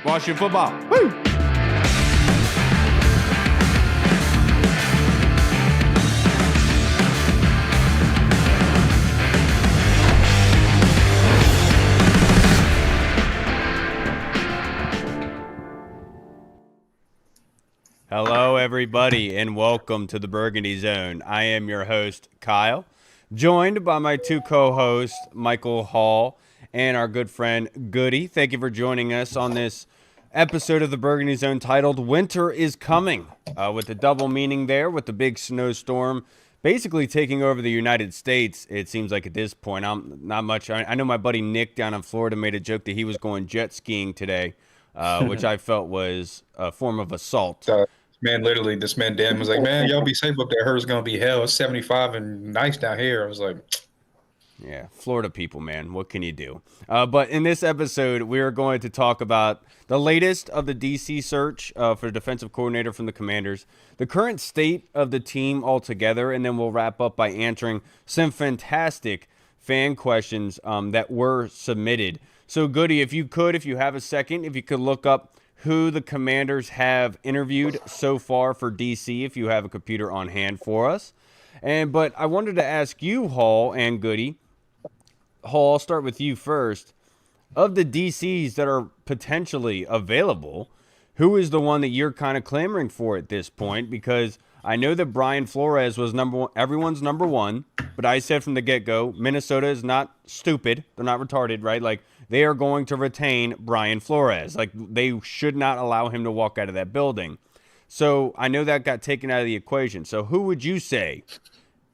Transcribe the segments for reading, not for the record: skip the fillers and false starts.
Washington football. Woo! Hello, everybody, and welcome to the Burgundy Zone. I am your host, Kyle, joined by my two co-hosts, Michael Hall and our good friend, Goody. Thank you for joining us on this episode of the Burgundy Zone titled Winter is Coming, with the double meaning there, with the big snowstorm basically taking over the United States, it seems like at this point. I'm not much. I know my buddy Nick down in Florida made a joke that he was going jet skiing today, which I felt was a form of assault. This man Dan was like, man, y'all be safe up there. Hers gonna be hell. It's 75 and nice down here. I was like, yeah, Florida people, man. What can you do? But in this episode, we are going to talk about the latest of the DC search for defensive coordinator from the Commanders, the current state of the team altogether, and then we'll wrap up by answering some fantastic fan questions that were submitted. So, Goody, if you have a second, if you could look up who the Commanders have interviewed so far for DC, if you have a computer on hand for us. But I wanted to ask you, Hall and Goody. Hall, I'll start with you first. Of the DCs that are potentially available, who is the one that you're kind of clamoring for at this point? Because I know that Brian Flores was number one, everyone's number one, but I said from the get-go, Minnesota is not stupid. They're not retarded, right? Like, they are going to retain Brian Flores. Like, they should not allow him to walk out of that building. So I know that got taken out of the equation. So who would you say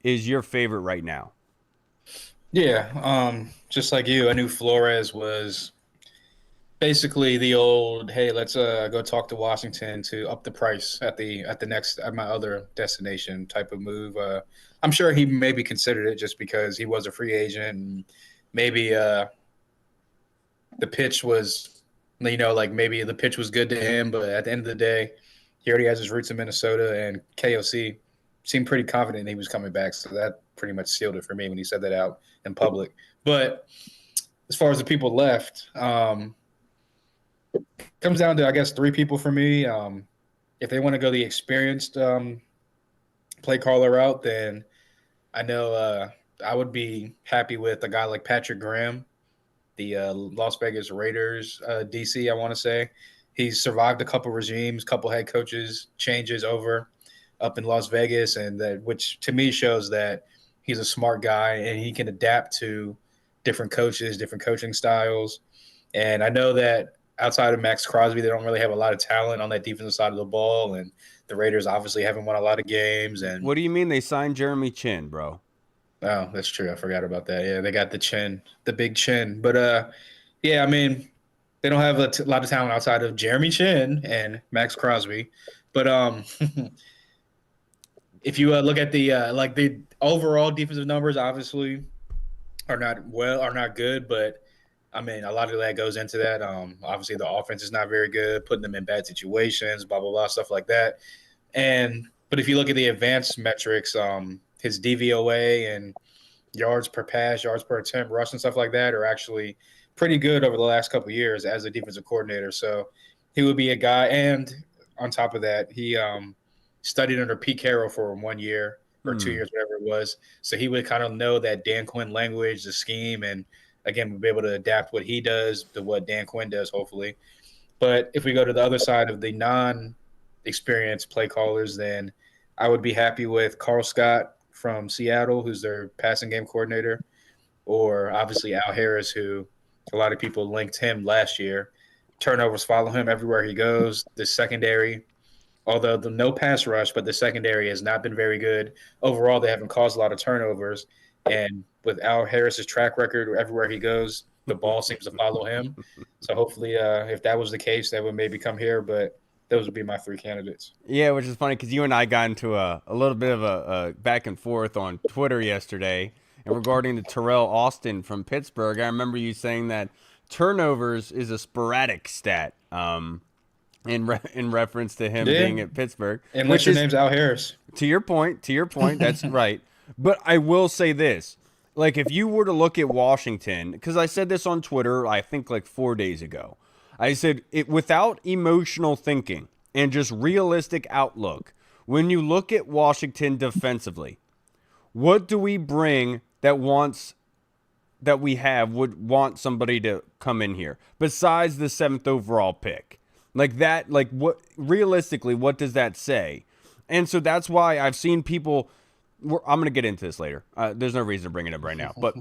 is your favorite right now? yeah, just like you, I knew Flores was basically the old, hey, let's go talk to Washington to up the price at my other destination type of move. I'm sure he maybe considered it just because he was a free agent and maybe the pitch was, like maybe the pitch was good to him, but at the end of the day, he already has his roots in Minnesota, and KOC seemed pretty confident he was coming back. So that pretty much sealed it for me when he said that out in public. But as far as the people left, comes down to, I guess, three people for me. If they want to go the experienced play caller route, then I know I would be happy with a guy like Patrick Graham, the Las Vegas Raiders DC, I want to say. He's survived a couple regimes, couple head coaches changes over up in Las Vegas, and which to me shows that he's a smart guy and he can adapt to different coaches, different coaching styles. And I know that outside of Max Crosby, they don't really have a lot of talent on that defensive side of the ball, and the Raiders obviously haven't won a lot of games. And what do you mean they signed Jeremy Chin, bro? Oh, that's true. I forgot about that. Yeah, they got the chin, the big chin. But yeah, I mean, they don't have a lot of talent outside of Jeremy Chin and Max Crosby. But if you look at the overall defensive numbers, obviously are not good. But I mean, a lot of that goes into that. Obviously, the offense is not very good, putting them in bad situations, blah blah blah, stuff like that. But if you look at the advanced metrics, his DVOA and yards per pass, yards per attempt, rush, and stuff like that are actually pretty good over the last couple of years as a defensive coordinator. So he would be a guy. And on top of that, he studied under Pete Carroll for 1 year or 2 years, whatever it was. So he would kind of know that Dan Quinn language, the scheme, and again, we'll be able to adapt what he does to what Dan Quinn does, hopefully. But if we go to the other side of the non-experienced play callers, then I would be happy with Carl Scott from Seattle, who's their passing game coordinator, or obviously Al Harris, who a lot of people linked him last year. Turnovers follow him everywhere he goes. The secondary, although the no pass rush, but the secondary has not been very good. Overall, they haven't caused a lot of turnovers. And with Al Harris's track record, everywhere he goes, the ball seems to follow him. So hopefully, if that was the case, that would maybe come here. But those would be my three candidates. Yeah, which is funny because you and I got into a little bit of a back and forth on Twitter yesterday, and regarding the Terrell Austin from Pittsburgh. I remember you saying that turnovers is a sporadic stat in reference to him being at Pittsburgh. Unless your name's Al Harris. To your point, that's right. But I will say this. Like, if you were to look at Washington, because I said this on Twitter, I think like 4 days ago, I said it without emotional thinking and just realistic outlook. When you look at Washington defensively, what do we bring that we have would want somebody to come in here besides the 7th overall pick? Like that, like what realistically, what does that say? And so that's why I've seen people. I'm going to get into this later. There's no reason to bring it up right now. But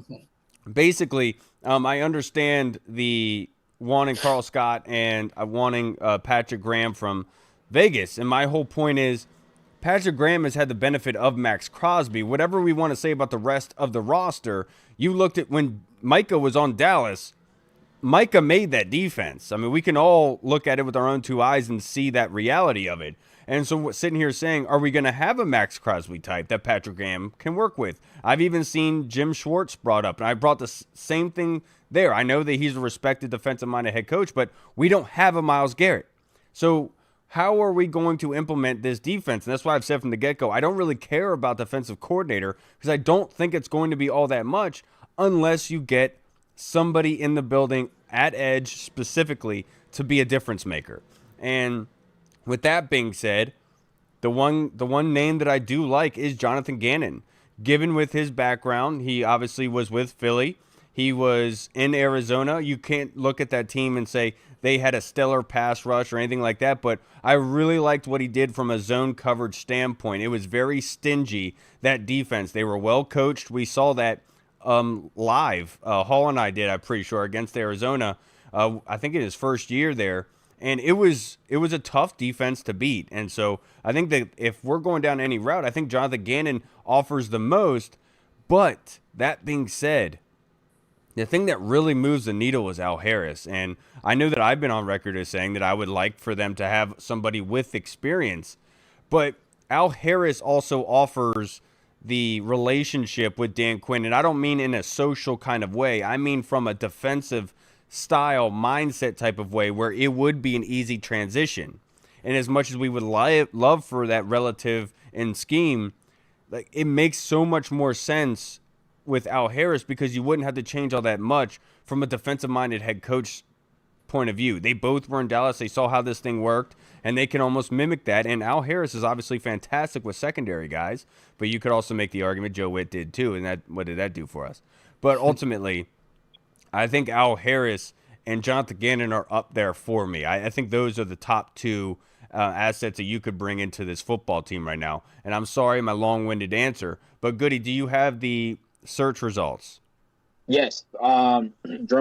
basically, I understand the wanting Carl Scott and wanting Patrick Graham from Vegas. And my whole point is Patrick Graham has had the benefit of Max Crosby. Whatever we want to say about the rest of the roster, you looked at when Micah was on Dallas, Micah made that defense. I mean, we can all look at it with our own two eyes and see that reality of it. And so sitting here saying, are we going to have a Max Crosby type that Patrick Graham can work with? I've even seen Jim Schwartz brought up, and I brought the same thing there. I know that he's a respected defensive-minded head coach, but we don't have a Myles Garrett. So how are we going to implement this defense? And that's why I've said from the get-go, I don't really care about defensive coordinator because I don't think it's going to be all that much unless you get somebody in the building at edge specifically to be a difference maker. And with that being said, the one name that I do like is Jonathan Gannon. Given with his background, he obviously was with Philly. He was in Arizona. You can't look at that team and say they had a stellar pass rush or anything like that, but I really liked what he did from a zone coverage standpoint. It was very stingy, that defense. They were well coached. We saw that live. Hall and I did, I'm pretty sure, against Arizona. I think in his first year there. And it was a tough defense to beat. And so I think that if we're going down any route, I think Jonathan Gannon offers the most. But that being said, the thing that really moves the needle is Al Harris. And I know that I've been on record as saying that I would like for them to have somebody with experience. But Al Harris also offers the relationship with Dan Quinn. And I don't mean in a social kind of way. I mean from a defensive style mindset type of way where it would be an easy transition. And as much as we would love for that relative in scheme, like it makes so much more sense with Al Harris because you wouldn't have to change all that much from a defensive minded head coach point of view. They both were in Dallas. They saw how this thing worked and they can almost mimic that. And Al Harris is obviously fantastic with secondary guys, but you could also make the argument Joe Witt did too. And that, what did that do for us? But ultimately, I think Al Harris and Jonathan Gannon are up there for me. I think those are the top two assets that you could bring into this football team right now. And I'm sorry, my long-winded answer, but Goody, do you have the search results? Yes. Drum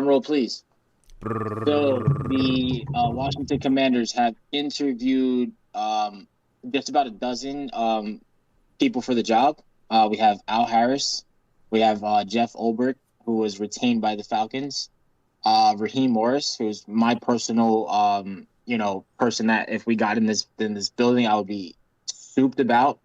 roll, please. So the Washington Commanders have interviewed just about a dozen people for the job. We have Al Harris. We have Jeff Ulbrich, who was retained by the Falcons. Raheem Morris, who's my personal, person that if we got in this building, I would be souped about.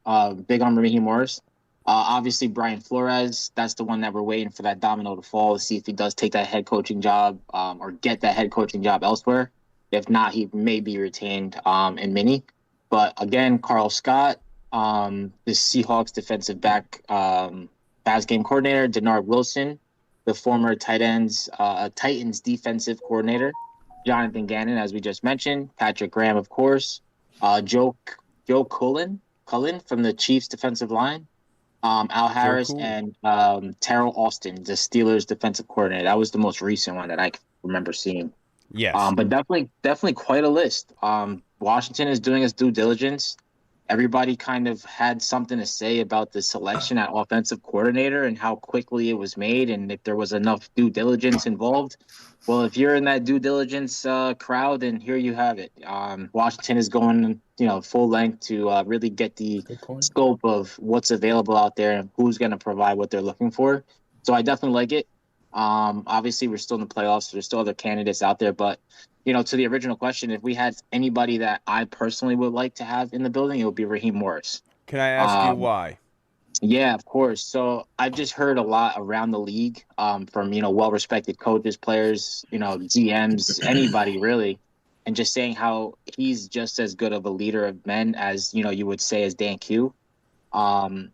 Big on Raheem Morris. Obviously, Brian Flores, that's the one that we're waiting for that domino to fall to see if he does take that head coaching job or get that head coaching job elsewhere. If not, he may be retained in Mini. But again, Carl Scott, the Seahawks defensive back pass game coordinator, Denard Wilson, the former Titans defensive coordinator, Jonathan Gannon, as we just mentioned, Patrick Graham, of course, Joe Cullen from the Chiefs defensive line, Al Harris, and Terrell Austin, the Steelers defensive coordinator. That was the most recent one that I can remember seeing. Yes. But definitely quite a list. Washington is doing its due diligence. Everybody kind of had something to say about the selection at offensive coordinator and how quickly it was made and if there was enough due diligence involved. Well, if you're in that due diligence crowd, then here you have it. Washington is going, full length to really get the scope of what's available out there and who's going to provide what they're looking for. So I definitely like it. Obviously, we're still in the playoffs. So there's still other candidates out there, but to the original question, if we had anybody that I personally would like to have in the building, it would be Raheem Morris. Can I ask you why? Yeah, of course. So I've just heard a lot around the league from, well-respected coaches, players, GMs, anybody really, and just saying how he's just as good of a leader of men as, you would say as Dan Q. And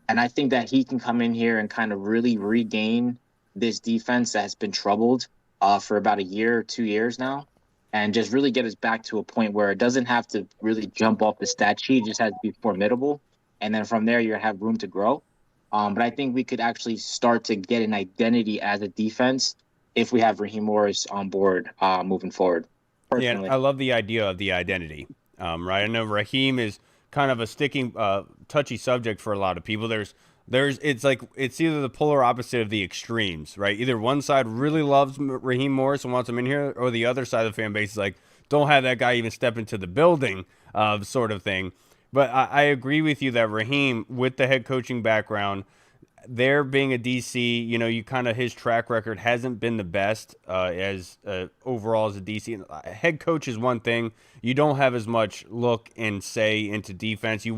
I think that he can come in here and kind of really regain this defense that has been troubled for about a year or 2 years now. and just really get us back to a point where it doesn't have to really jump off the stat sheet. It just has to be formidable. And then from there, you have room to grow. But I think we could actually start to get an identity as a defense if we have Raheem Morris on board moving forward. Personally. Yeah, I love the idea of the identity. Right, I know Raheem is kind of a sticking, touchy subject for a lot of people. It's like it's either the polar opposite of the extremes, right? Either one side really loves Raheem Morris and wants him in here, or the other side of the fan base is like, don't have that guy even step into the building, sort of thing. But I agree with you that Raheem, with the head coaching background, there being a DC, you kind of his track record hasn't been the best as overall as a DC. Head coach is one thing. You don't have as much look and say into defense. You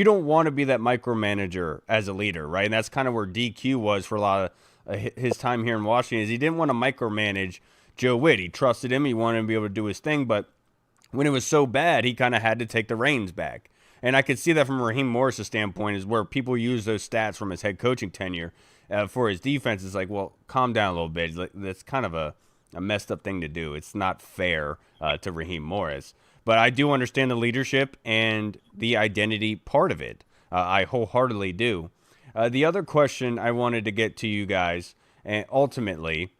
don't want to be that micromanager as a leader, right? And that's kind of where DQ was for a lot of his time here in Washington. Is he didn't want to micromanage Joe Witt. He trusted him. He wanted him to be able to do his thing, but when it was so bad, he kind of had to take the reins back. And I could see that from Raheem Morris' standpoint, is where people use those stats from his head coaching tenure for his defense. It's like, well, calm down a little bit. That's kind of a messed up thing to do. It's not fair to Raheem Morris. But I do understand the leadership and the identity part of it. I wholeheartedly do. The other question I wanted to get to you guys, and ultimately,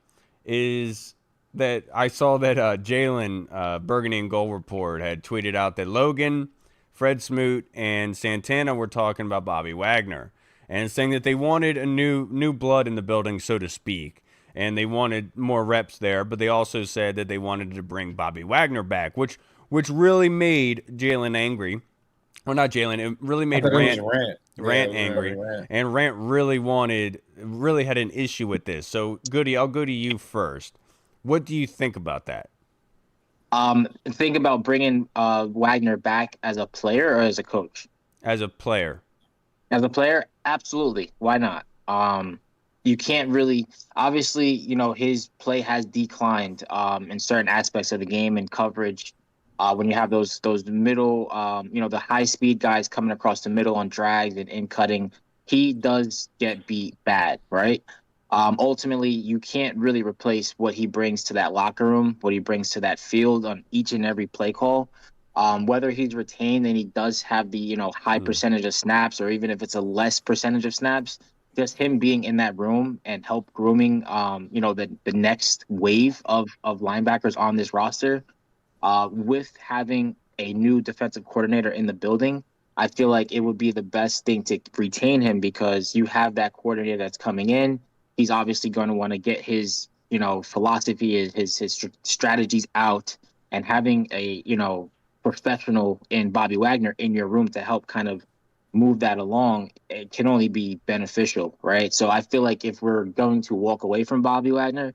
is that I saw that Jalen Burgundy and Goal Report had tweeted out that Logan, Fred Smoot, and Santana were talking about Bobby Wagner and saying that they wanted a new blood in the building, so to speak, and they wanted more reps there. But they also said that they wanted to bring Bobby Wagner back, which really made Jalen angry. Well, not Jalen. It really made Rant angry, and Rant really had an issue with this. So, Goody, I'll go to you first. What do you think about that? Think about bringing Wagner back as a player or as a coach? As a player. As a player, absolutely. Why not? You can't really, obviously, his play has declined in certain aspects of the game and coverage. When you have those middle, the high speed guys coming across the middle on drags and in cutting, he does get beat bad, right? Ultimately, you can't really replace what he brings to that locker room, what he brings to that field on each and every play call. Whether he's retained and he does have the high percentage of snaps, or even if it's a less percentage of snaps, just him being in that room and help grooming the next wave of linebackers on this roster, with having a new defensive coordinator in the building, I feel like it would be the best thing to retain him, because you have that coordinator that's coming in. He's obviously going to want to get his, philosophy, his strategies out, and having a, professional in Bobby Wagner in your room to help kind of move that along, it can only be beneficial, right? So I feel like if we're going to walk away from Bobby Wagner,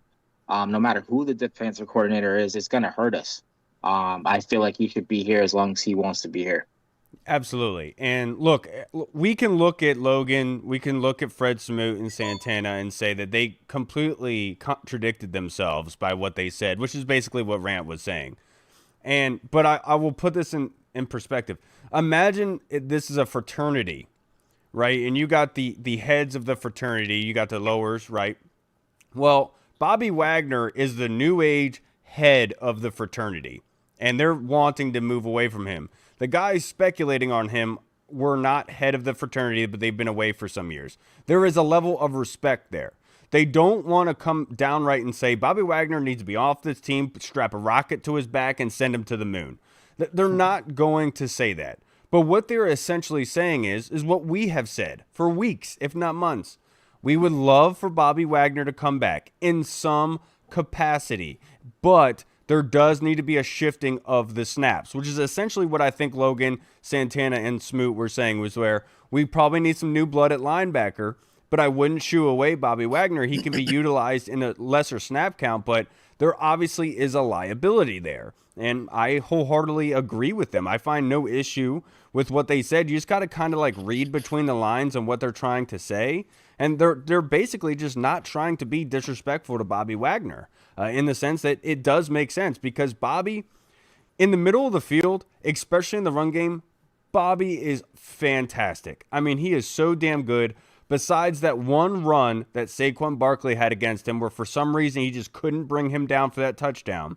no matter who the defensive coordinator is, it's going to hurt us. I feel like he should be here as long as he wants to be here. Absolutely. And look, we can look at Logan, we can look at Fred Smoot and Santana and say that they completely contradicted themselves by what they said, which is basically what Rant was saying. But I will put this in perspective. Imagine this is a fraternity, right? And you got the heads of the fraternity, you got the lowers, right? Well, Bobby Wagner is the new age head of the fraternity, and they're wanting to move away from him. The guys speculating on him were not head of the fraternity, but they've been away for some years. There is a level of respect there. They don't want to come downright and say, Bobby Wagner needs to be off this team, strap a rocket to his back, and send him to the moon. They're not going to say that. But what they're essentially saying is what we have said for weeks, if not months. We would love for Bobby Wagner to come back in some capacity, but there does need to be a shifting of the snaps, which is essentially what I think Logan, Santana, and Smoot were saying, was where we probably need some new blood at linebacker, but I wouldn't shoo away Bobby Wagner. He can be utilized in a lesser snap count, but there obviously is a liability there. And I wholeheartedly agree with them. I find no issue with what they said. You just got to kind of like read between the lines on what they're trying to say. And they're basically just not trying to be disrespectful to Bobby Wagner in the sense that it does make sense, because Bobby, in the middle of the field, especially in the run game, Bobby is fantastic. I mean, he is so damn good. Besides that one run that Saquon Barkley had against him, where for some reason he just couldn't bring him down for that touchdown.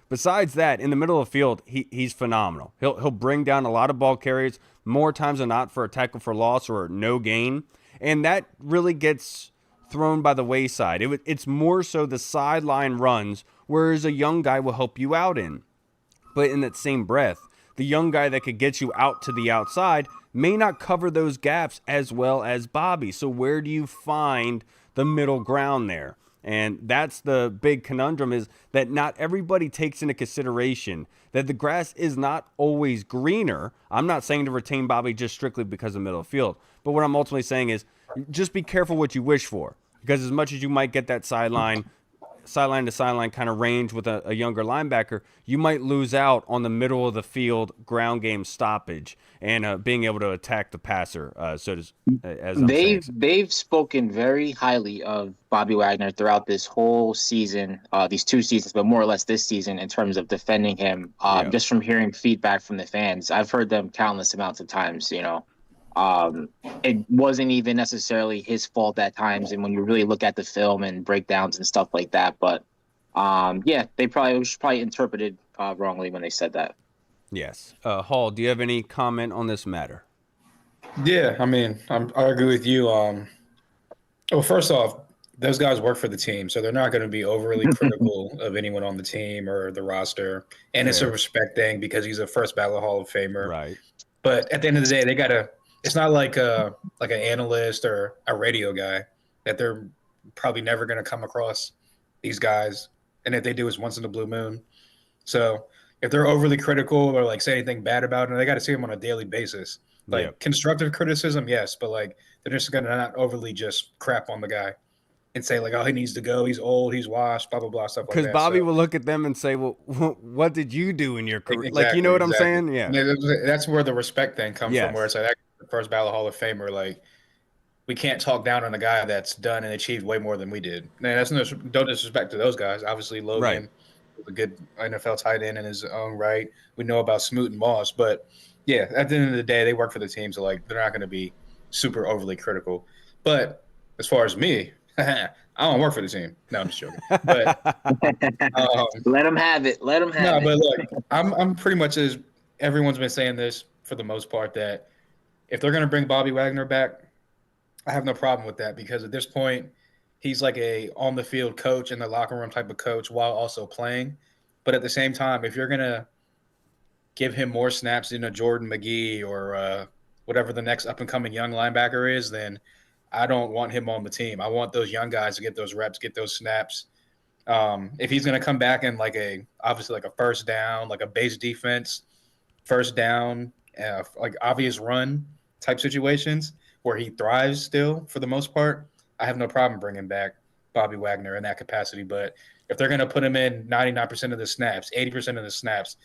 Besides that, in the middle of the field, he's phenomenal. He'll bring down a lot of ball carriers more times than not for a tackle for loss or no gain, and that really gets thrown by the wayside. It's more so the sideline runs, whereas a young guy will help you out in. But in that same breath, the young guy that could get you out to the outside may not cover those gaps as well as Bobby. So where do you find the middle ground there? And that's the big conundrum, is that not everybody takes into consideration that the grass is not always greener. I'm not saying to retain Bobby just strictly because of middle field. But what I'm ultimately saying is just be careful what you wish for. Because as much as you might get that sideline to sideline kind of range with a younger linebacker, you might lose out on the middle of the field ground game stoppage and being able to attack the passer. They've spoken very highly of Bobby Wagner throughout this whole season, these 2 seasons, but more or less this season in terms of defending him. Just from hearing feedback from the fans, I've heard them countless amounts of times. It wasn't even necessarily his fault at times, and when you really look at the film and breakdowns and stuff like that, but they probably interpreted wrongly when they said that. Yes. Hall, do you have any comment on this matter? Yeah, I mean, I agree with you. Well, first off, those guys work for the team, so they're not going to be overly critical of anyone on the team or the roster, and it's a respect thing because he's a first ballot Hall of Famer. Right. But at the end of the day, they gotta. It's not like an analyst or a radio guy that they're probably never going to come across these guys, and if they do, it's once in a blue moon. So if they're overly critical or like say anything bad about him, they got to see him on a daily basis. Like constructive criticism, yes, but like they're just going to not overly just crap on the guy and say like, oh, he needs to go, he's old, he's washed, blah blah blah, stuff like that. Because Bobby will look at them and say, well, what did you do in your career? Exactly, like, you know what I'm saying? Yeah. That's where the respect thing comes from, where it's like the first ballot Hall of Famer. Like, we can't talk down on a guy that's done and achieved way more than we did. And that's no disrespect to those guys. Obviously, Logan was a good NFL tight end in his own right. We know about Smoot and Moss, but yeah, at the end of the day, they work for the team, so like they're not going to be super overly critical. But as far as me, I don't work for the team. No, I'm just joking. But let them have it. Let them have it. No, but look, I'm pretty much as everyone's been saying this for the most part, that if they're going to bring Bobby Wagner back, I have no problem with that, because at this point, he's like a on the field coach in the locker room type of coach while also playing. But at the same time, if you're going to give him more snaps than a Jordan McGee or whatever the next up and coming young linebacker is, then I don't want him on the team. I want those young guys to get those reps, get those snaps. If he's going to come back in obviously like a first down, like a base defense, first down, like obvious run type situations where he thrives still for the most part, I have no problem bringing back Bobby Wagner in that capacity. But if they're going to put him in 99% of the snaps, 80% of the snaps,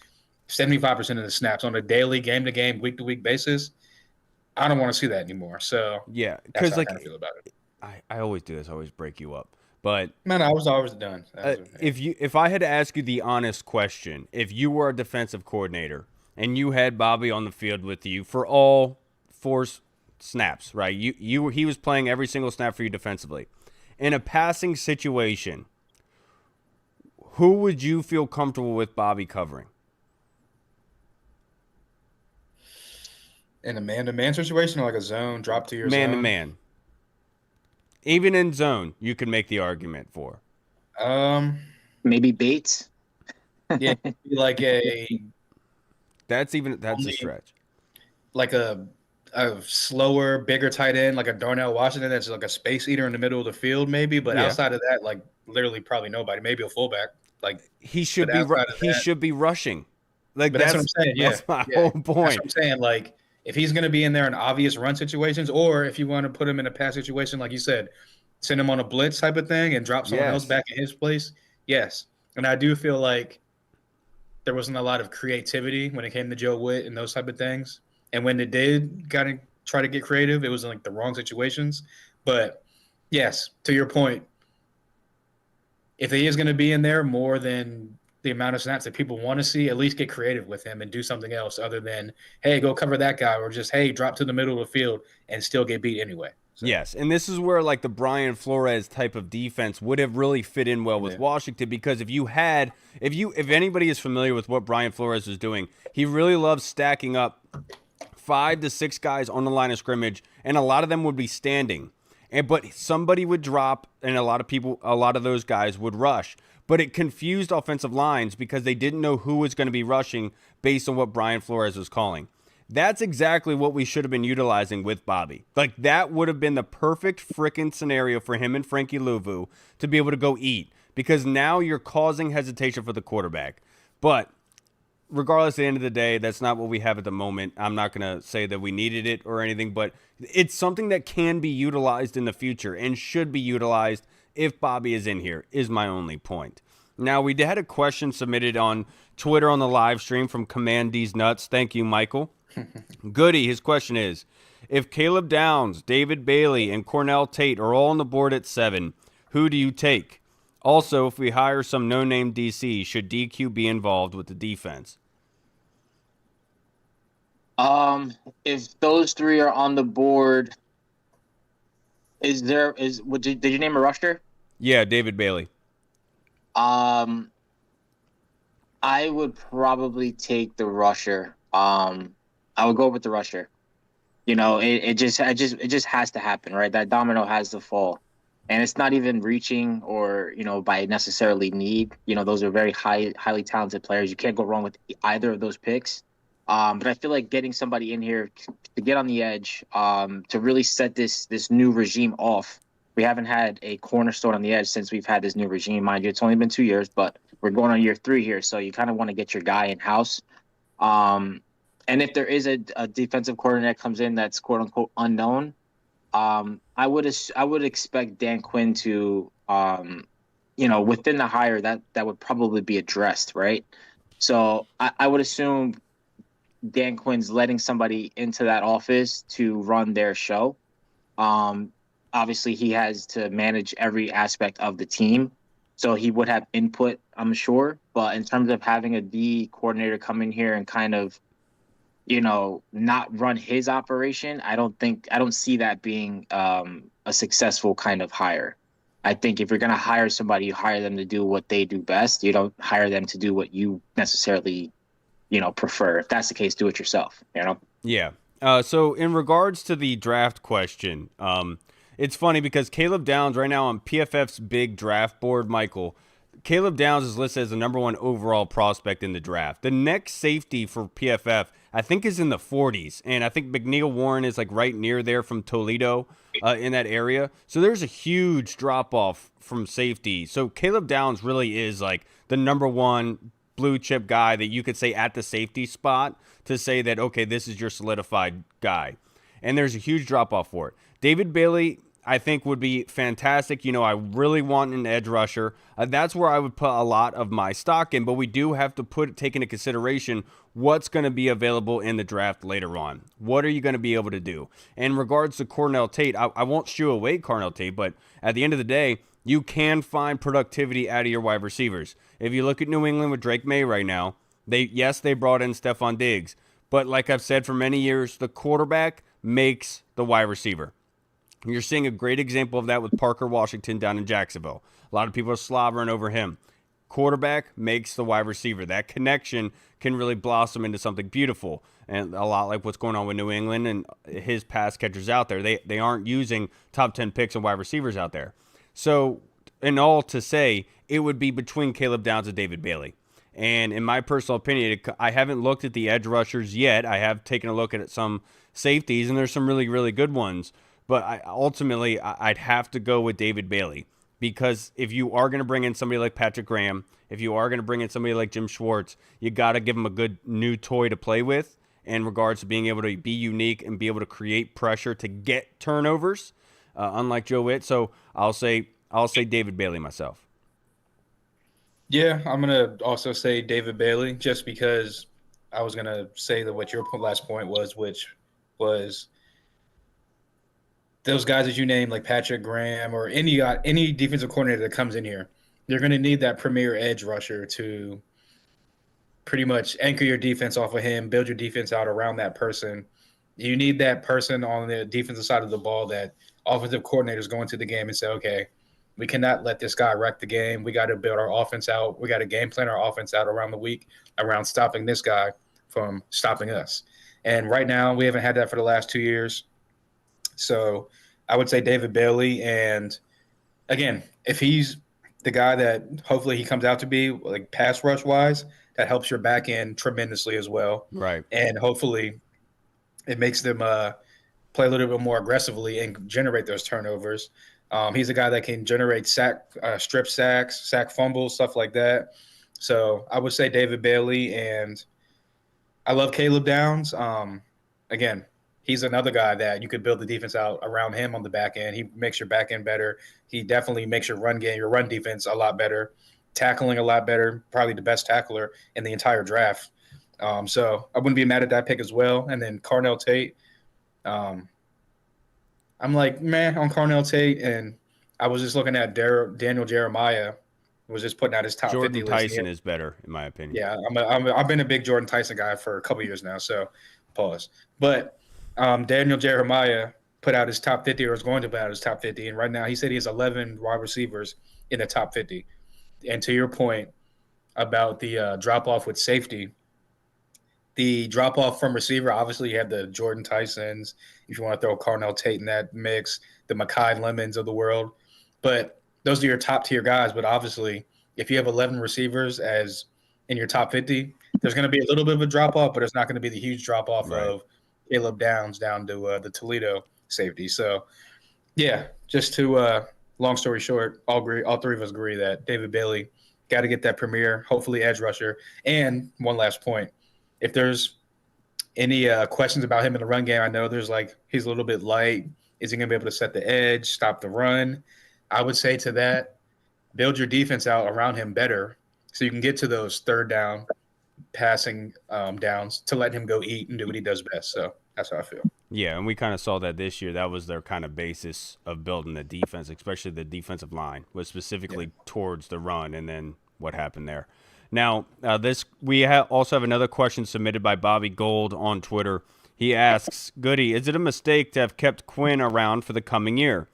75% of the snaps on a daily, game-to-game, week-to-week basis, I don't want to see that anymore. So yeah, because like I feel about it. I always do this. I always break you up. But man, I was always done. If I had to ask you the honest question, if you were a defensive coordinator and you had Bobby on the field with you for all 4 snaps, right? He was playing every single snap for you defensively. In a passing situation, who would you feel comfortable with Bobby covering? In a man-to-man situation, or like a zone, drop to your zone? Man-to-man. Even in zone, you could make the argument for. Maybe Bates. Yeah, like that's a stretch. Like a slower, bigger tight end, like a Darnell Washington that's like a space eater in the middle of the field, maybe. But outside of that, like literally probably nobody. Maybe a fullback. Like he should be rushing. Like that's what I'm saying. Yeah, that's my whole point. That's what I'm saying. Like if he's going to be in there in obvious run situations, or if you want to put him in a pass situation, like you said, send him on a blitz type of thing and drop someone else back in his place. Yes, and I do feel like there wasn't a lot of creativity when it came to Joe Witt and those type of things. And when it did kind of try to get creative, it was in like the wrong situations. But yes, to your point, if he is going to be in there more than the amount of snaps that people want to see, at least get creative with him and do something else other than, hey, go cover that guy, or just, hey, drop to the middle of the field and still get beat anyway. say. Yes, and this is where like the Brian Flores type of defense would have really fit in well with Washington, because if anybody is familiar with what Brian Flores is doing, he really loves stacking up 5 to 6 guys on the line of scrimmage, and a lot of them would be standing. But somebody would drop, and a lot of those guys would rush. But it confused offensive lines because they didn't know who was going to be rushing based on what Brian Flores was calling. That's exactly what we should have been utilizing with Bobby. Like, that would have been the perfect freaking scenario for him and Frankie Louvu to be able to go eat, because now you're causing hesitation for the quarterback. But regardless, at the end of the day, that's not what we have at the moment. I'm not going to say that we needed it or anything, but it's something that can be utilized in the future and should be utilized if Bobby is in here, is my only point. Now, we had a question submitted on Twitter on the live stream from Command D's Nuts. Thank you, Michael. Goody, his question is, if Caleb Downs, David Bailey, and Cornell Tate are all on the board at 7, who do you take? Also, if we hire some no-name DC, should DQ be involved with the defense? If those 3 are on the board, did you name a rusher? Yeah, David Bailey. I would probably take the rusher. I would go with the rusher. You know, it just has to happen, right? That domino has to fall, and it's not even reaching or, you know, by necessarily need. You know, those are very highly talented players. You can't go wrong with either of those picks. But I feel like getting somebody in here to get on the edge, to really set this new regime off. We haven't had a cornerstone on the edge since we've had this new regime. Mind you, it's only been 2 years, but we're going on year 3 here, so you kind of want to get your guy in house. And if there is a defensive coordinator that comes in that's quote unquote unknown, I would expect Dan Quinn to, you know, within the hire that would probably be addressed, right? So I would assume Dan Quinn's letting somebody into that office to run their show. Obviously, he has to manage every aspect of the team, so he would have input, I'm sure. But in terms of having a D coordinator come in here and kind of, you know, not run his operation, I don't see that being a successful kind of hire. I think if you're going to hire somebody, you hire them to do what they do best. You don't hire them to do what you necessarily, you know, prefer. If that's the case, do it yourself, you know? Yeah. So in regards to the draft question, it's funny because Caleb Downs right now on PFF's big draft board, Michael, Caleb Downs is listed as the number 1 overall prospect in the draft. The next safety for PFF, I think, is in the 40s. And I think McNeil Warren is like right near there from Toledo in that area. So there's a huge drop off from safety. So Caleb Downs really is like the number 1 blue chip guy that you could say at the safety spot to say that, okay, this is your solidified guy. And there's a huge drop off for it. David Bailey, I think, would be fantastic. You know, I really want an edge rusher. That's where I would put a lot of my stock in, but we do have to take into consideration what's going to be available in the draft later on. What are you going to be able to do? In regards to Cornell Tate, I won't shoo away Cornell Tate, but at the end of the day, you can find productivity out of your wide receivers. If you look at New England with Drake May right now, they brought in Stephon Diggs, but like I've said for many years, the quarterback makes the wide receiver. You're seeing a great example of that with Parker Washington down in Jacksonville. A lot of people are slobbering over him. Quarterback makes the wide receiver. That connection can really blossom into something beautiful. And a lot like what's going on with New England and his pass catchers out there. They aren't using top 10 picks and wide receivers out there. So, in all to say, it would be between Caleb Downs and David Bailey. And in my personal opinion, I haven't looked at the edge rushers yet. I have taken a look at some safeties, and there's some really, really good ones. But ultimately, I'd have to go with David Bailey, because if you are going to bring in somebody like Patrick Graham, if you are going to bring in somebody like Jim Schwartz, you got to give them a good new toy to play with in regards to being able to be unique and be able to create pressure to get turnovers, unlike Joe Witt. So I'll say David Bailey myself. Yeah, I'm going to also say David Bailey, just because I was going to say that what your last point was, which was those guys that you named, like Patrick Graham or any defensive coordinator that comes in here, they're going to need that premier edge rusher to pretty much anchor your defense off of him, build your defense out around that person. You need that person on the defensive side of the ball that offensive coordinators go into the game and say, okay, we cannot let this guy wreck the game. We got to build our offense out. We got to game plan our offense out around the week around stopping this guy from stopping us. And right now, we haven't had that for the last 2 years. So I would say David Bailey. And again, if he's the guy that hopefully he comes out to be, like pass rush wise, that helps your back end tremendously as well. Right. And hopefully it makes them play a little bit more aggressively and generate those turnovers. He's a guy that can generate strip sacks, sack fumbles, stuff like that. So I would say David Bailey, and I love Caleb Downs. Again, he's another guy that you could build the defense out around him on the back end. He makes your back end better. He definitely makes your run defense a lot better, tackling a lot better, probably the best tackler in the entire draft. So I wouldn't be mad at that pick as well. And then Carnell Tate. I'm like, man, on Carnell Tate, and I was just looking at Daniel Jeremiah was just putting out his top Jordan 50 list. Tyson is better, in my opinion. Yeah, I've been a big Jordan Tyson guy for a couple years now, so pause. But Daniel Jeremiah put out his top 50, or is going to put out his top 50, and right now he said he has 11 wide receivers in the top 50. And to your point about the drop-off with safety, the drop-off from receiver, obviously you have the Jordan Tysons, if you want to throw Carnell Tate in that mix, the Makai Lemons of the world. But those are your top-tier guys. But obviously, if you have 11 receivers as in your top 50, there's going to be a little bit of a drop-off, but it's not going to be the huge drop-off of Caleb Downs down to the Toledo safety. So, yeah, just to long story short, all three of us agree that David Bailey got to get that premier, hopefully edge rusher. And one last point. If there's any questions about him in the run game, I know there's he's a little bit light. Is he going to be able to set the edge, stop the run? I would say to that, build your defense out around him better so you can get to those third down passing downs to let him go eat and do what he does best. So that's how I feel. Yeah, and we kind of saw that this year. That was their kind of basis of building the defense, especially the defensive line, was specifically towards the run, and then what happened there. Now, we also have another question submitted by Bobby Gold on Twitter. He asks, Goody, is it a mistake to have kept Quinn around for the coming year,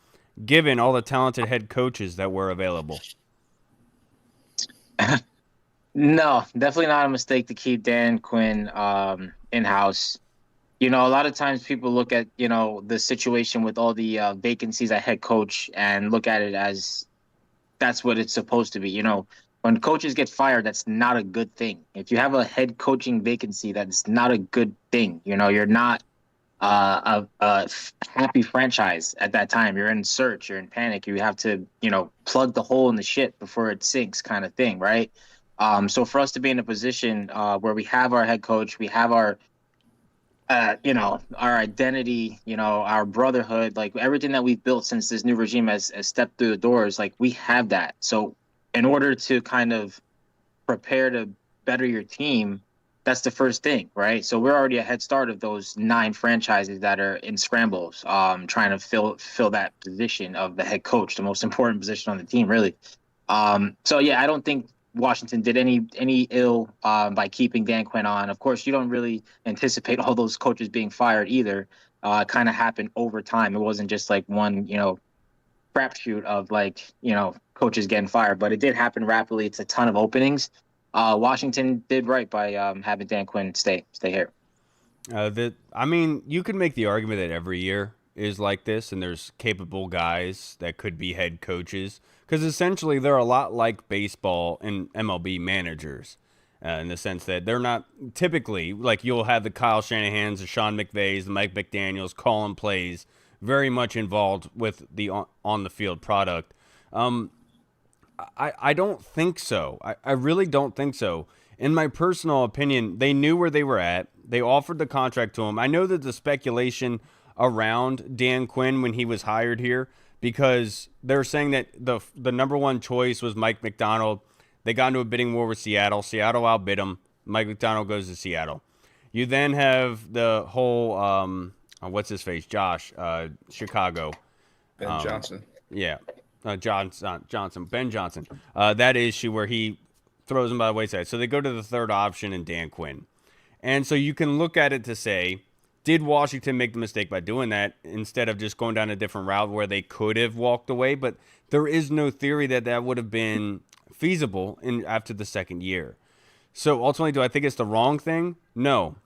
given all the talented head coaches that were available? No, definitely not a mistake to keep Dan Quinn in-house. A lot of times people look at, the situation with all the vacancies at head coach and look at it as that's what it's supposed to be. When coaches get fired, that's not a good thing. If you have a head coaching vacancy, that's not a good thing. You're not a happy franchise at that time. You're in search, you're in panic. You have to, plug the hole in the ship before it sinks kind of thing, right? So for us to be in a position where we have our head coach, we have our our identity, our brotherhood, everything that we've built since this new regime has stepped through the doors, we have that. So in order to kind of prepare to better your team, that's the first thing, right? So we're already a head start of those 9 franchises that are in scrambles, trying to fill that position of the head coach, the most important position on the team, really. So yeah, I don't think Washington did any ill by keeping Dan Quinn on. Of course, you don't really anticipate all those coaches being fired either. It kind of happened over time. It wasn't just one, crapshoot of coaches getting fired, but it did happen rapidly. It's a ton of openings. Washington did right by having Dan Quinn stay here. You can make the argument that every year is like this, and there's capable guys that could be head coaches, because essentially they're a lot like baseball and MLB managers in the sense that they're not typically you'll have the Kyle Shanahans, the Sean McVays, the Mike McDaniels calling plays, very much involved with the on the field product. I don't think so. I really don't think so. In my personal opinion, they knew where they were at. They offered the contract to him. I know that the speculation around Dan Quinn when he was hired here, because they're saying that the number one choice was Mike Macdonald. They got into a bidding war with Seattle. Seattle outbid him. Mike Macdonald goes to Seattle. You then have the whole what's his face, Josh, Chicago. Ben Johnson. Yeah. Ben Johnson. That issue where he throws him by the wayside. So they go to the third option in Dan Quinn. And so you can look at it to say, Did Washington make the mistake by doing that instead of just going down a different route where they could have walked away? But there is no theory that that would have been feasible after the second year. So ultimately, do I think it's the wrong thing? No.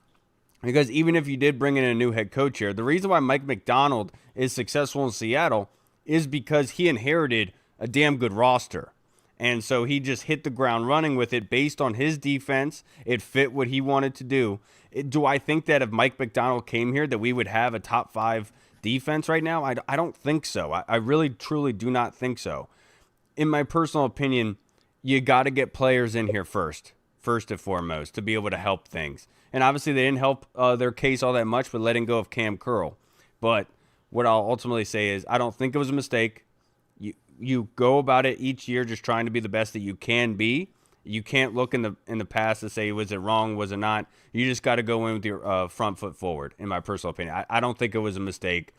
Because even if you did bring in a new head coach here, the reason why Mike Macdonald is successful in Seattle is because he inherited a damn good roster. And so he just hit the ground running with it based on his defense. It fit what he wanted to do. Do I think that if Mike Macdonald came here that we would have a top 5 defense right now? I don't think so. I really, truly do not think so. In my personal opinion, you got to get players in here first and foremost, to be able to help things. And obviously they didn't help their case all that much with letting go of Cam Curl. But what I'll ultimately say is I don't think it was a mistake. You go about it each year just trying to be the best that you can be. You can't look in the past and say, was it wrong, was it not? You just got to go in with your front foot forward, in my personal opinion. I don't think it was a mistake.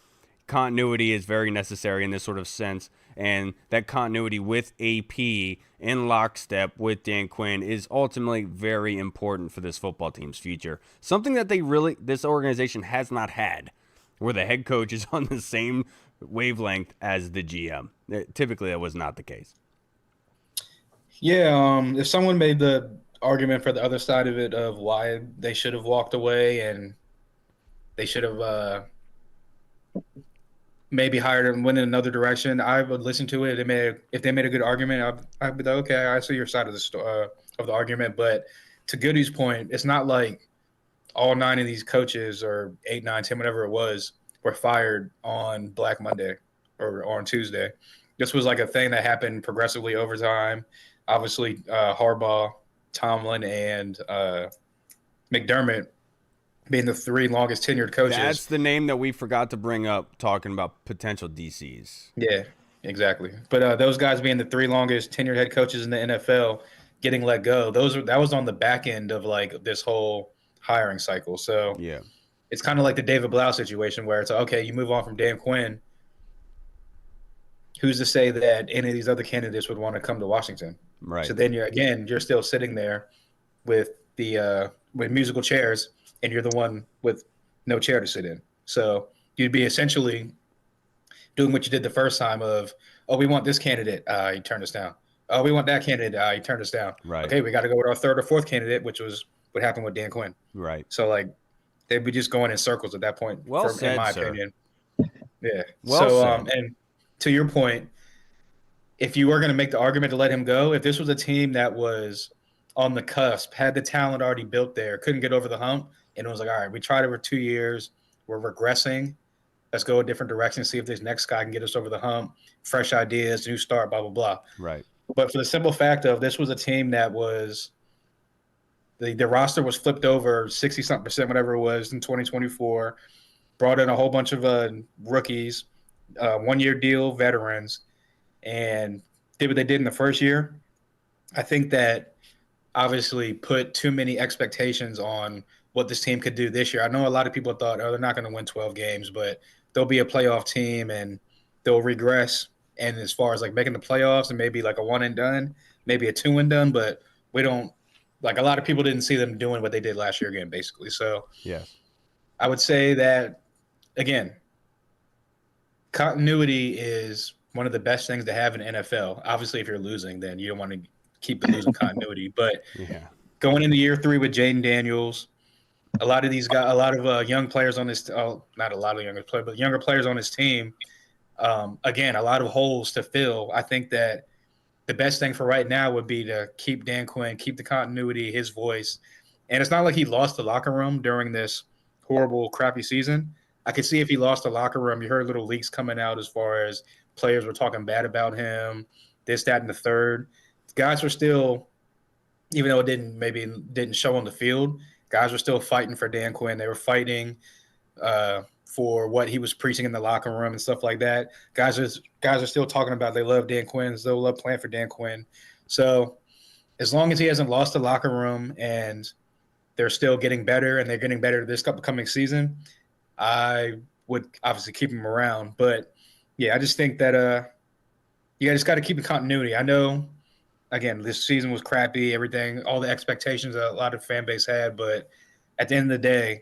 Continuity is very necessary in this sort of sense, and that continuity with AP in lockstep with Dan Quinn is ultimately very important for this football team's future. Something that this organization has not had, where the head coach is on the same wavelength as the GM. Typically, that was not the case. Yeah, if someone made the argument for the other side of it of why they should have walked away and they should have maybe hired and went in another direction, I would listen to it. If they made a good argument, I'd be like, okay, I see your side of the argument. But to Goody's point, it's not like all 9 of these coaches, or 8, 9, 10, whatever it was, were fired on Black Monday or on Tuesday. This was like a thing that happened progressively over time. Obviously, Harbaugh, Tomlin, and McDermott being the 3 longest tenured coaches. That's the name that we forgot to bring up talking about potential DCs. Yeah, exactly. But those guys being the 3 longest tenured head coaches in the NFL getting let go, that was on the back end of like this whole hiring cycle. So yeah, it's kind of like the David Blau situation where it's like, okay, you move on from Dan Quinn. Who's to say that any of these other candidates would want to come to Washington? Right. So then you're still sitting there with with musical chairs, and you're the one with no chair to sit in. So you'd be essentially doing what you did the first time of, oh, we want this candidate, you turned us down. Oh, we want that candidate, you turned us down. Right. Okay, we got to go with our 3rd or 4th candidate, which was what happened with Dan Quinn. Right. So like they'd be just going in circles at that point. Well said, in my sir. opinion. Yeah. Well said. And to your point, if you were going to make the argument to let him go, if this was a team that was on the cusp, had the talent already built there, couldn't get over the hump, and it was like, all right, we tried it for 2 years, we're regressing, let's go a different direction, see if this next guy can get us over the hump, fresh ideas, new start, blah, blah, blah. Right. But for the simple fact of this was a team that was the roster was flipped over 60-something%, whatever it was, in 2024, brought in a whole bunch of rookies, 1-year deal veterans, and did what they did in the first year. I think that obviously put too many expectations on what this team could do this year. I know a lot of people thought, oh, they're not going to win 12 games, but they'll be a playoff team and they'll regress. And as far as like making the playoffs and maybe like a 1 and done, maybe a 2 and done, but we don't, like, a lot of people didn't see them doing what they did last year again, basically. So yes, I would say that, again, continuity is one of the best things to have in NFL. Obviously, if you're losing, then you don't want to keep the losing continuity. But yeah, going into year 3 with Jaden Daniels, a lot of these guys, a lot of young players on this, not a lot of younger players, but younger players on this team. Again, a lot of holes to fill. I think that the best thing for right now would be to keep Dan Quinn, keep the continuity, his voice. And it's not like he lost the locker room during this horrible, crappy season. I could see if he lost the locker room, you heard little leaks coming out as far as players were talking bad about him, this, that, and the third. Guys were still, even though it didn't show on the field, guys were still fighting for Dan Quinn. They were fighting for what he was preaching in the locker room and stuff like that. Guys are still talking about they love Dan Quinn, they love playing for Dan Quinn. So as long as he hasn't lost the locker room and they're still getting better and they're getting better this upcoming season, I would obviously keep him around. But yeah, I just think that you just got to keep the continuity. I know, again, this season was crappy, everything, all the expectations that a lot of fan base had, but at the end of the day,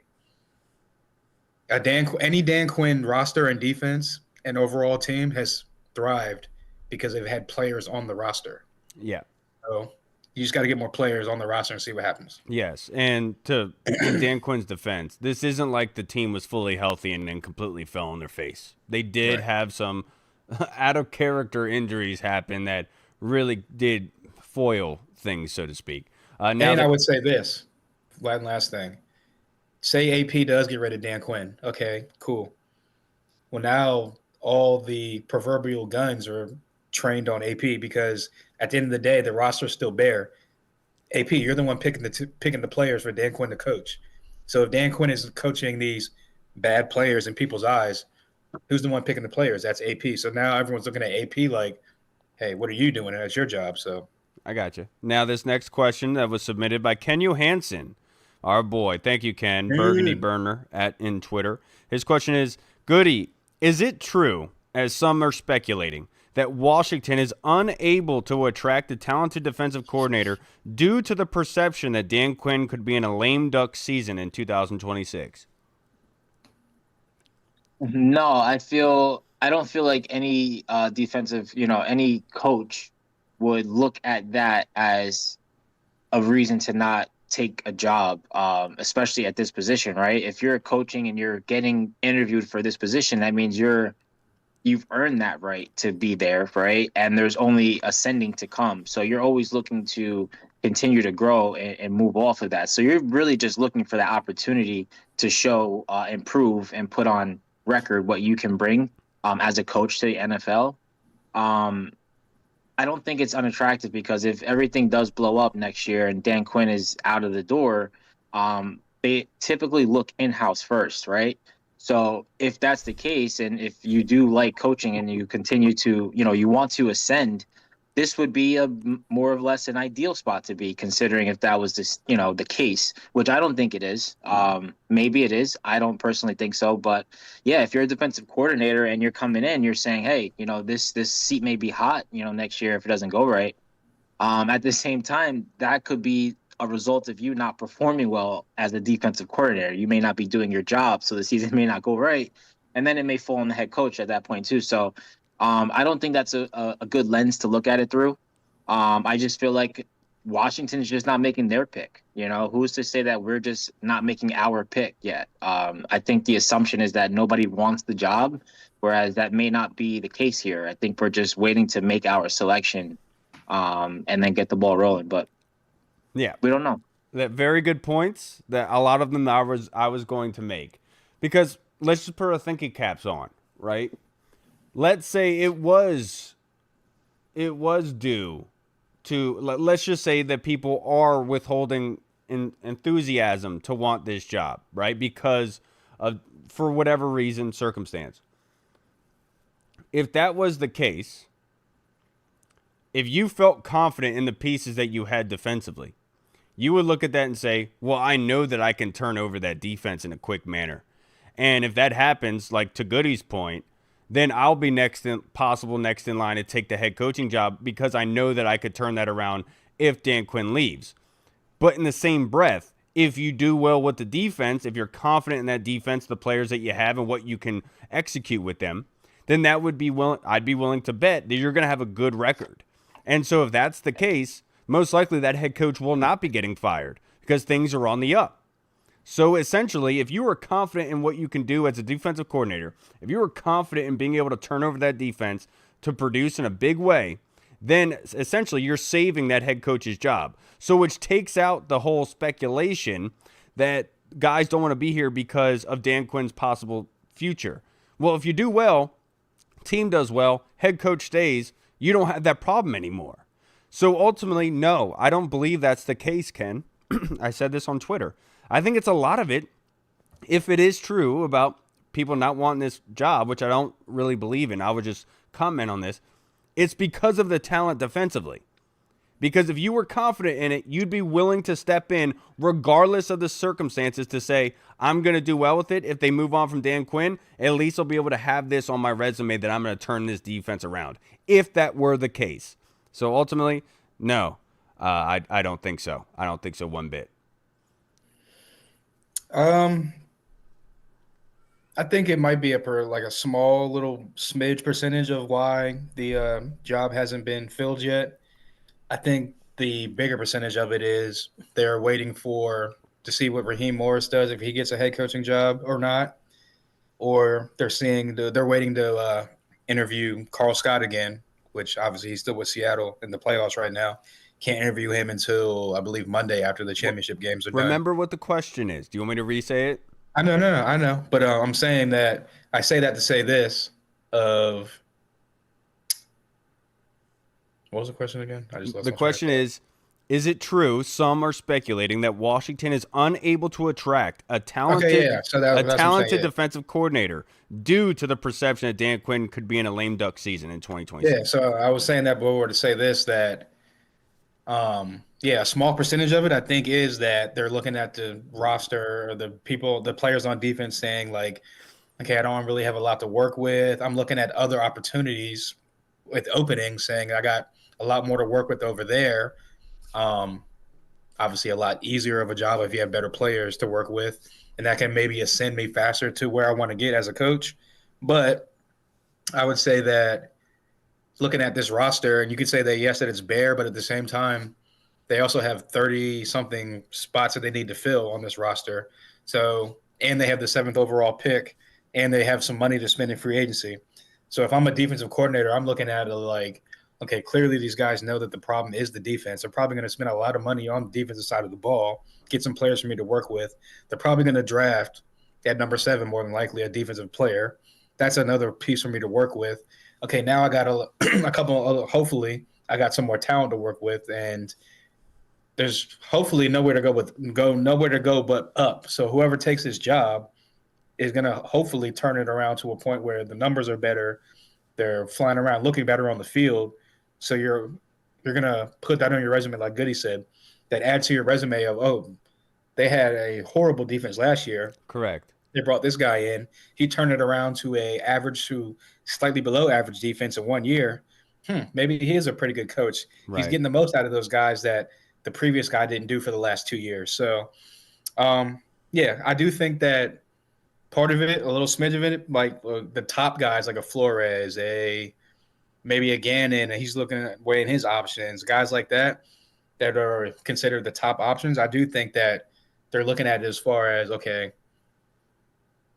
any Dan Quinn roster and defense and overall team has thrived because they've had players on the roster. Yeah. So you just got to get more players on the roster and see what happens. Yes, and in Dan Quinn's defense, this isn't like the team was fully healthy and then completely fell on their face. They did Right. have some out of character injuries happen that really did foil things, so to speak. Now And that, I would say this, one last thing. Say AP does get rid of Dan Quinn. Okay, cool. Well, now all the proverbial guns are trained on AP because at the end of the day, the roster's still bare. AP, you're the one picking the players for Dan Quinn to coach. So if Dan Quinn is coaching these bad players in people's eyes, who's the one picking the players? That's AP. So now everyone's looking at AP like, hey, what are you doing? That's your job. So I got you. Now this next question that was submitted by Ken Johansson, our boy. Thank you, Ken. Burgundy Burner in Twitter. His question is, Goody, is it true, as some are speculating, that Washington is unable to attract a talented defensive coordinator due to the perception that Dan Quinn could be in a lame duck season in 2026? No, I don't feel like any defensive, any coach would look at that as a reason to not take a job, especially at this position, right? If you're coaching and you're getting interviewed for this position, that means you've earned that right to be there, right? And there's only ascending to come. So you're always looking to continue to grow and move off of that. So you're really just looking for that opportunity to show, improve, and put on record what you can bring as a coach to the NFL. I don't think it's unattractive because if everything does blow up next year and Dan Quinn is out of the door, they typically look in-house first, right? So if that's the case, and if you do like coaching and you continue to, you want to ascend, this would be a more or less an ideal spot to be, considering if that was this, the case, which I don't think it is. Maybe it is. I don't personally think so. But yeah, if you're a defensive coordinator and you're coming in, you're saying, hey, this seat may be hot, next year if it doesn't go right. At the same time, that could be a result of you not performing well as a defensive coordinator. You may not be doing your job, so the season may not go right. And then it may fall on the head coach at that point too. So I don't think that's a good lens to look at it through. I just feel like Washington's just not making their pick. Who's to say that we're just not making our pick yet? I think the assumption is that nobody wants the job, whereas that may not be the case here. I think we're just waiting to make our selection and then get the ball rolling. But Yeah. we don't know. That very good points that a lot of them I was going to make. Because let's just put our thinking caps on, right? Let's say it was due to, let's just say that people are withholding enthusiasm to want this job, right? Because of, for whatever reason, circumstance. If that was the case, if you felt confident in the pieces that you had defensively, you would look at that and say, well, I know that I can turn over that defense in a quick manner. And if that happens, like to Goody's point, then I'll be next in line to take the head coaching job because I know that I could turn that around if Dan Quinn leaves. But in the same breath, if you do well with the defense, if you're confident in that defense, the players that you have and what you can execute with them, then that would be I'd be willing to bet that you're going to have a good record. And so if that's the case, most likely that head coach will not be getting fired because things are on the up. So essentially, if you are confident in what you can do as a defensive coordinator, if you are confident in being able to turn over that defense to produce in a big way, then essentially you're saving that head coach's job. So which takes out the whole speculation that guys don't want to be here because of Dan Quinn's possible future. Well, if you do well, team does well, head coach stays, you don't have that problem anymore. So ultimately, no, I don't believe that's the case, Ken. I said this on Twitter. I think it's a lot of it, if it is true about people not wanting this job, which I don't really believe in, I would just comment on this, it's because of the talent defensively. Because if you were confident in it, you'd be willing to step in regardless of the circumstances to say, I'm going to do well with it. If they move on from Dan Quinn, at least I'll be able to have this on my resume that I'm going to turn this defense around, if that were the case. So ultimately, no, I don't think so. I don't think so one bit. I think it might be like a small little smidge percentage of why the job hasn't been filled yet. I think the bigger percentage of it is they're waiting for to see what Raheem Morris does if he gets a head coaching job or not, or they're waiting to interview Carl Scott again, which obviously he's still with Seattle in the playoffs right now. Can't interview him until I believe Monday after the championship games are done. Remember what the question is. Do you want me to re-say it? I know, no, I know, but I'm saying that I say that to say this. Of what was the question again? I just lost The my train of question thought. is it true some are speculating that Washington is unable to attract a Okay, yeah. So that's what I'm saying. Yeah. defensive coordinator due to the perception that Dan Quinn could be in a lame duck season in 2026? Yeah, so I was saying that before to say this that yeah, a small percentage of it I think is that they're looking at the roster or the players on defense saying like, okay, I don't really have a lot to work with. I'm looking at other opportunities with openings saying I got a lot more to work with over there. Um Obviously a lot easier of a job if you have better players to work with and that can maybe ascend me faster to where I want to get as a coach. But I would say that looking at this roster, and you could say that yes, that it's bare, but at the same time, they also have 30 something spots that they need to fill on this roster. So, and they have the seventh overall pick, and they have some money to spend in free agency. So, if I'm a defensive coordinator, I'm looking at it like, okay, clearly these guys know that the problem is the defense. They're probably going to spend a lot of money on the defensive side of the ball, get some players for me to work with. They're probably going to draft at number 7, more than likely, a defensive player. That's another piece for me to work with. Okay, now I got a couple of hopefully I got some more talent to work with, and there's hopefully nowhere to go but up. So whoever takes this job is gonna hopefully turn it around to a point where the numbers are better, they're flying around, looking better on the field. So you're gonna put that on your resume, like Goody said, that adds to your resume of they had a horrible defense last year. Correct. They brought this guy in. He turned it around to a average to slightly below average defense in 1 year. Maybe he is a pretty good coach. He's Right. getting the most out of those guys that the previous guy didn't do for the last 2 years. So, yeah, I do think that part of it, a little smidge of it, like the top guys, like a Flores, maybe a Gannon, and he's looking at weighing his options. Guys like that are considered the top options. I do think that they're looking at it as far as okay,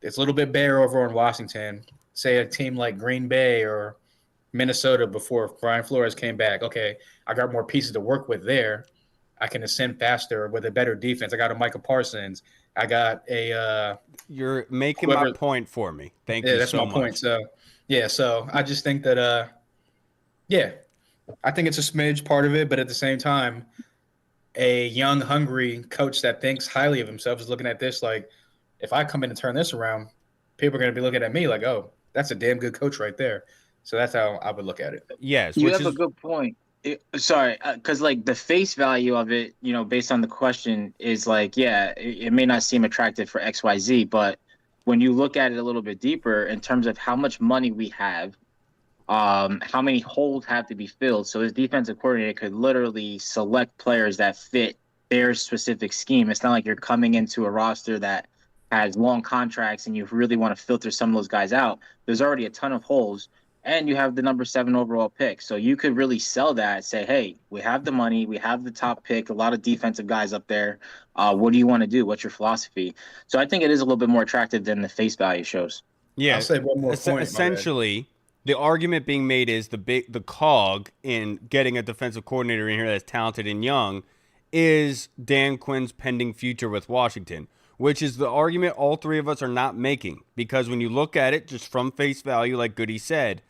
it's a little bit bare over in Washington. Say a team like Green Bay or Minnesota before Brian Flores came back. Okay, I got more pieces to work with there. I can ascend faster with a better defense. I got a Micah Parsons. I got a You're making my whoever. point for me. Thank Yeah, you that's so my point. much. So yeah, so I just think that yeah, I think it's a smidge part of it, but at the same time, a young, hungry coach that thinks highly of himself is looking at this like, if I come in and turn this around, people are going to be looking at me like, oh, that's a damn good coach right there. So that's how I would look at it. Yes, You which have a is good point. Sorry, because like the face value of it, based on the question, is like, yeah, it may not seem attractive for XYZ, but when you look at it a little bit deeper in terms of how much money we have, how many holes have to be filled. So this defensive coordinator could literally select players that fit their specific scheme. It's not like you're coming into a roster that has long contracts and you really want to filter some of those guys out. There's already a ton of holes, and you have the number 7 overall pick. So you could really sell that, say, hey, we have the money, we have the top pick, a lot of defensive guys up there. What do you want to do? What's your philosophy? So I think it is a little bit more attractive than the face value shows. I'll say one more point. Essentially, the argument being made is the cog in getting a defensive coordinator in here that's talented and young is Dan Quinn's pending future with Washington, which is the argument all three of us are not making, because when you look at it just from face value, like Goody said,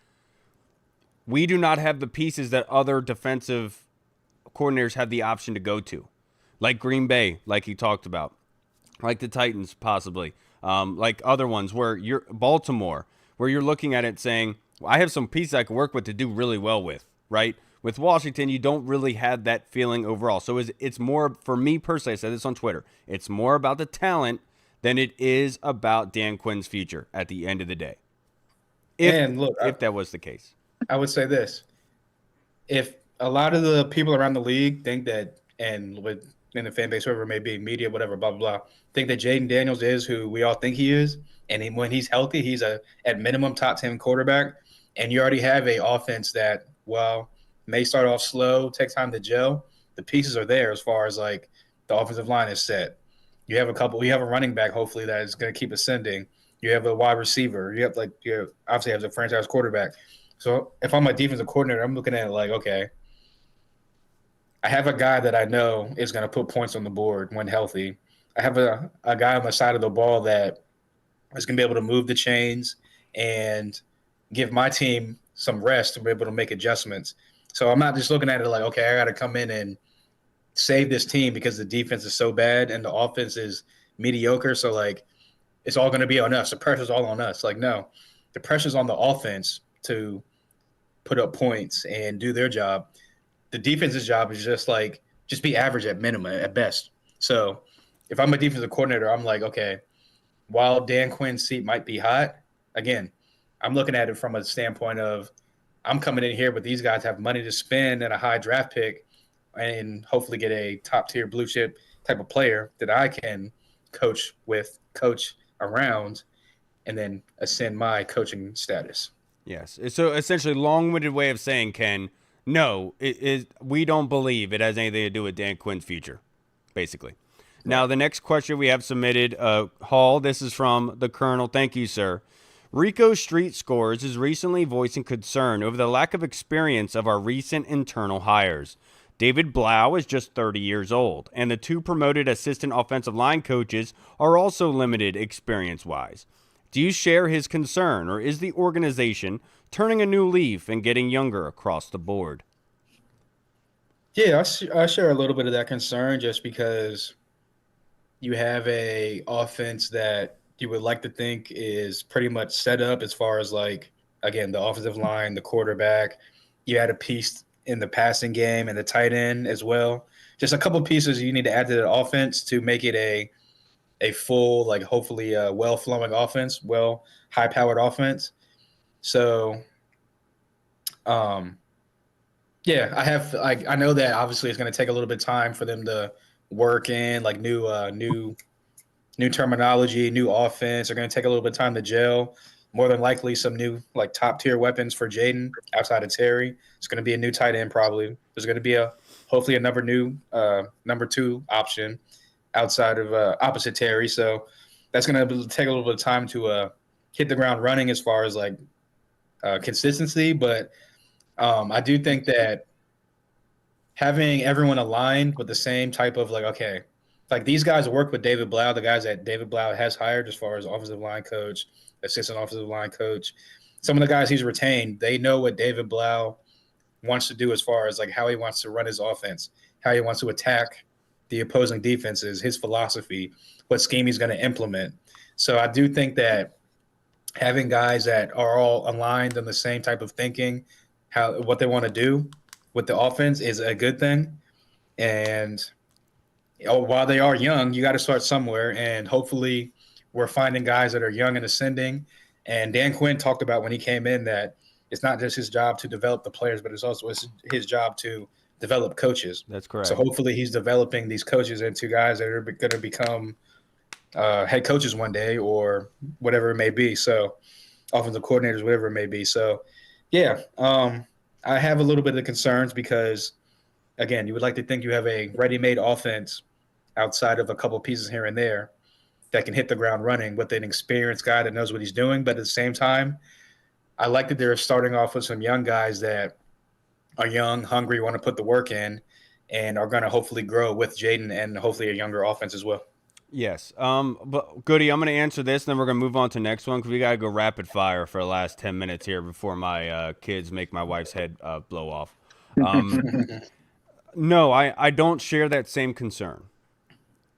we do not have the pieces that other defensive coordinators have the option to go to, like Green Bay, like he talked about, like the Titans possibly, like other ones where you're Baltimore, where you're looking at it saying, well, I have some pieces I can work with to do really well with, right? With Washington, you don't really have that feeling overall. So it's more, for me personally, I said this on Twitter, it's more about the talent than it is about Dan Quinn's future at the end of the day. If that was the case. I would say this. If a lot of the people around the league think that, and with in the fan base, whoever it may be, media, whatever, blah, blah, blah, think that Jaden Daniels is who we all think he is. And when he's healthy, he's at minimum top 10 quarterback. And you already have a offense that, well, may start off slow, takes time to gel. The pieces are there as far as like the offensive line is set. You have a running back, hopefully, that is going to keep ascending. You have a wide receiver. You obviously have a franchise quarterback. So if I'm a defensive coordinator, I'm looking at it like, okay, I have a guy that I know is going to put points on the board when healthy. I have a guy on the side of the ball that is going to be able to move the chains and give my team some rest to be able to make adjustments. So I'm not just looking at it like, okay, I got to come in and save this team because the defense is so bad and the offense is mediocre. So, like, it's all going to be on us. The pressure's all on us. Like, no, the pressure's on the offense to put up points and do their job. The defense's job is just be average at minimum, at best. So if I'm a defensive coordinator, I'm like, okay, while Dan Quinn's seat might be hot, again, I'm looking at it from a standpoint of I'm coming in here, but these guys have money to spend and a high draft pick and hopefully get a top-tier blue chip type of player that I can coach around and then ascend my coaching status. Yes. So essentially, long-winded way of saying, Ken, no, we don't believe it has anything to do with Dan Quinn's future, basically. Right. Now, the next question we have submitted, Hall, this is from the Colonel. Thank you, sir. Rico Street Scores is recently voicing concern over the lack of experience of our recent internal hires. David Blau is just 30 years old, and the two promoted assistant offensive line coaches are also limited experience-wise. Do you share his concern, or is the organization turning a new leaf and getting younger across the board? Yeah, I share a little bit of that concern just because you have a offense that you would like to think is pretty much set up as far as, like, again, the offensive line, the quarterback. You had a piece in the passing game and the tight end as well. Just a couple pieces you need to add to the offense to make it a full, like, hopefully a well-flowing offense, high-powered offense. So, yeah, I know that obviously it's going to take a little bit of time for them to work in, like, new terminology, new offense. They're going to take a little bit of time to gel. More than likely some new, like, top-tier weapons for Jaden outside of Terry. It's going to be a new tight end probably. There's going to be hopefully a number two option outside of opposite Terry. So that's going to take a little bit of time to hit the ground running as far as, like, consistency. But I do think that having everyone aligned with the same type of, like, okay, like, these guys work with David Blau, the guys that David Blau has hired as far as offensive line coach, assistant offensive line coach. Some of the guys he's retained, they know what David Blau wants to do as far as, like, how he wants to run his offense, how he wants to attack the opposing defenses, his philosophy, what scheme he's going to implement. So I do think that having guys that are all aligned on the same type of thinking, what they want to do with the offense is a good thing. And while they are young, you got to start somewhere. And hopefully we're finding guys that are young and ascending. And Dan Quinn talked about when he came in that it's not just his job to develop the players, but it's also his job to develop coaches. That's correct. So hopefully he's developing these coaches into guys that are going to become head coaches one day or whatever it may be. So offensive coordinators, whatever it may be. So, yeah, I have a little bit of concerns because, again, you would like to think you have a ready-made offense outside of a couple pieces here and there that can hit the ground running with an experienced guy that knows what he's doing. But at the same time, I like that they're starting off with some young guys that are young, hungry, want to put the work in, and are going to hopefully grow with Jaden and hopefully a younger offense as well. Yes. But Goody, I'm going to answer this, and then we're going to move on to the next one because we got to go rapid fire for the last 10 minutes here before my kids make my wife's head blow off. No, I don't share that same concern.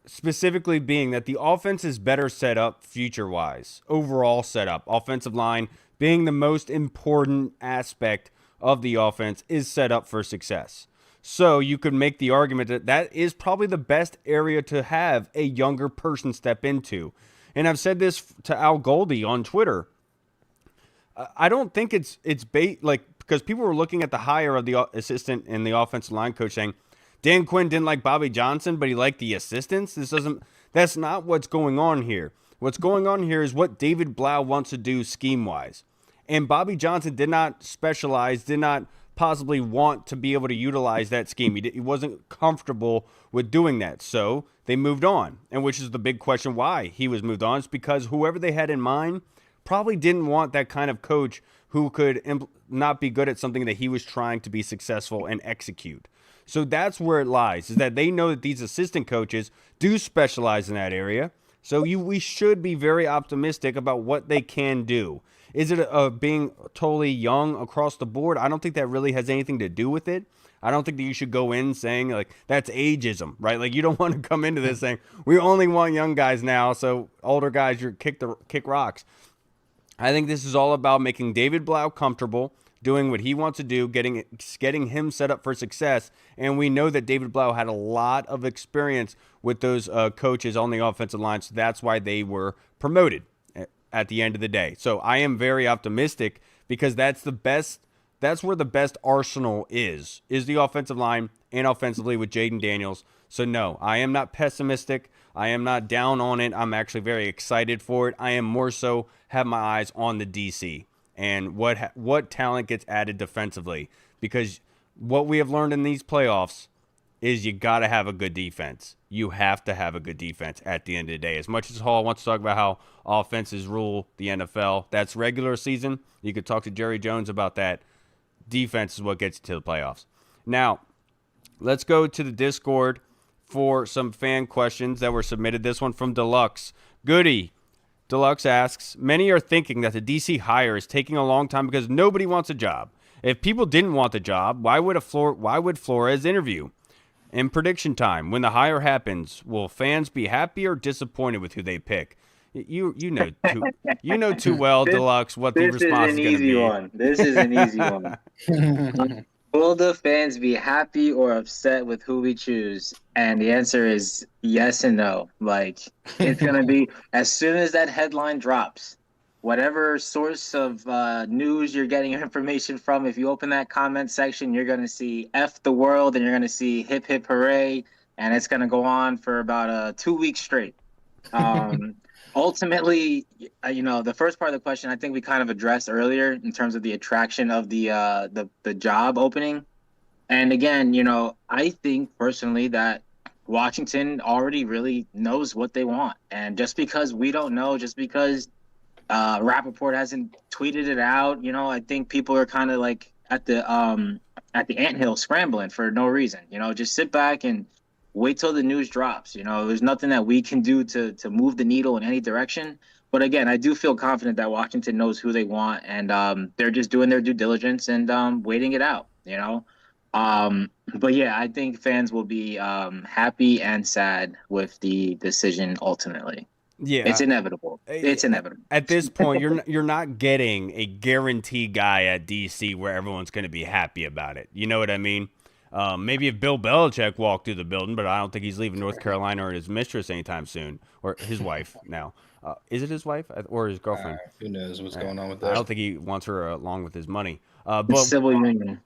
Specifically being that the offense is better set up future-wise, overall setup. Offensive line being the most important aspect of the offense is set up for success. So you could make the argument that that is probably the best area to have a younger person step into. And I've said this to Al Goldie on Twitter. I don't think it's because people were looking at the hire of the assistant and the offensive line coach saying, Dan Quinn didn't like Bobby Johnson, but he liked the assistants. That's not what's going on here. What's going on here is what David Blau wants to do scheme-wise. And Bobby Johnson did not specialize, did not possibly want to be able to utilize that scheme. He wasn't comfortable with doing that. So they moved on, and which is the big question why he was moved on. It's because whoever they had in mind probably didn't want that kind of coach who could not be good at something that he was trying to be successful and execute. So that's where it lies, is that they know that these assistant coaches do specialize in that area. So we should be very optimistic about what they can do. Is it being totally young across the board? I don't think that really has anything to do with it. I don't think that you should go in saying, like, that's ageism, right? Like, you don't want to come into this saying, we only want young guys now, so older guys, you kick rocks. I think this is all about making David Blau comfortable, doing what he wants to do, getting him set up for success. And we know that David Blau had a lot of experience with those coaches on the offensive line, so that's why they were promoted at the end of the day. So I am very optimistic because that's where the best arsenal is the offensive line and offensively with Jaden Daniels. So no, I am not pessimistic. I am not down on it. I'm actually very excited for it. I am more so have my eyes on the DC and what talent gets added defensively, because what we have learned in these playoffs is you got to have a good defense. You have to have a good defense at the end of the day. As much as Hall wants to talk about how offenses rule the NFL, that's regular season. You could talk to Jerry Jones about that. Defense is what gets you to the playoffs. Now, let's go to the Discord for some fan questions that were submitted. This one from Deluxe. Goody. Deluxe asks, many are thinking that the DC hire is taking a long time because nobody wants a job. If people didn't want the job, why would Flores interview? In prediction time, when the hire happens, will fans be happy or disappointed with who they pick? You know too well, Deluxe, what the response is going to be. This is an easy one. Will the fans be happy or upset with who we choose? And the answer is yes and no. Like, it's going to be, as soon as that headline drops, whatever source of news you're getting your information from, if you open that comment section, you're going to see F the world and you're going to see hip, hip, hooray. And it's going to go on for about 2 weeks straight. Ultimately, the first part of the question, I think we kind of addressed earlier in terms of the attraction of the job opening. And again, I think personally that Washington already really knows what they want. And just because we don't know, just because Rappaport hasn't tweeted it out, I think people are kind of like at the anthill scrambling for no reason. Just sit back and wait till the news drops. There's nothing that we can do to move the needle in any direction. But again, I do feel confident that Washington knows who they want, and they're just doing their due diligence and waiting it out, But yeah, I think fans will be happy and sad with the decision ultimately. Yeah, it's inevitable. It's inevitable. At this point, you're not getting a guarantee guy at DC where everyone's going to be happy about it. You know what I mean? Maybe if Bill Belichick walked through the building, but I don't think he's leaving North Carolina or his mistress anytime soon, or his wife now. Is it his wife or his girlfriend? Who knows what's going on with that? I don't think he wants her along with his money. But civil union.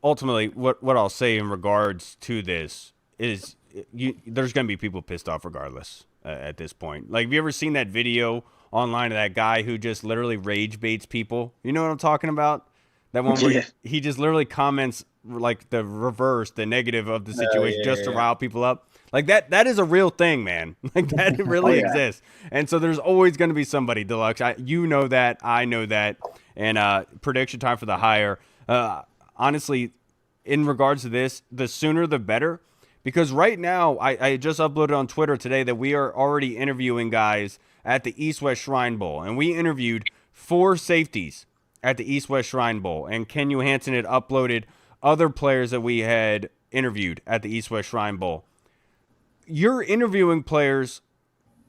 Ultimately, what I'll say in regards to this is there's going to be people pissed off regardless at this point. Like, have you ever seen that video online of that guy who just literally rage baits people? You know what I'm talking about? That one where he just literally comments like the reverse, the negative of the situation just to rile people up. Like that is a real thing, man. Like that really exists. And so there's always going to be somebody, Deluxe. You know that. I know that. And prediction time for the hire. Honestly, in regards to this, the sooner the better. Because right now, I just uploaded on Twitter today that we are already interviewing guys at the East-West Shrine Bowl. And we interviewed 4 safeties at the East-West Shrine Bowl. And Ken Johansson had uploaded other players that we had interviewed at the East-West Shrine Bowl. You're interviewing players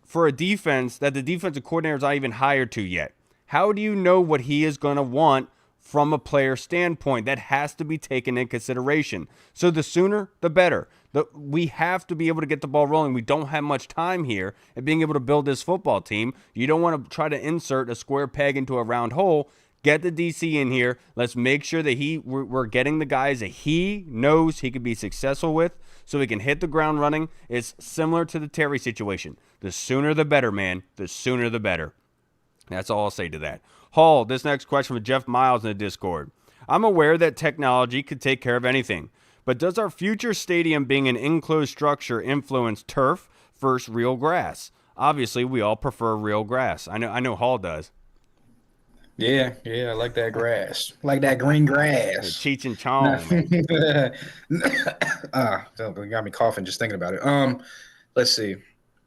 for a defense that the defensive coordinator is not even hired to yet. How do you know what he is going to want from a player standpoint? That has to be taken in consideration. So the sooner, the better. We have to be able to get the ball rolling. We don't have much time here at being able to build this football team. You don't want to try to insert a square peg into a round hole. Get the DC in here. Let's make sure that we're getting the guys that he knows he could be successful with so he can hit the ground running. It's similar to the Terry situation. The sooner the better, man. The sooner the better. That's all I'll say to that. Hall, this next question from Jeff Miles in the Discord. I'm aware that technology could take care of anything, but does our future stadium being an enclosed structure influence turf versus real grass? Obviously, we all prefer real grass. I know Hall does. Yeah, I like that grass. Like that green The grass. Cheech and Chong. You got me coughing just thinking about it. Let's see.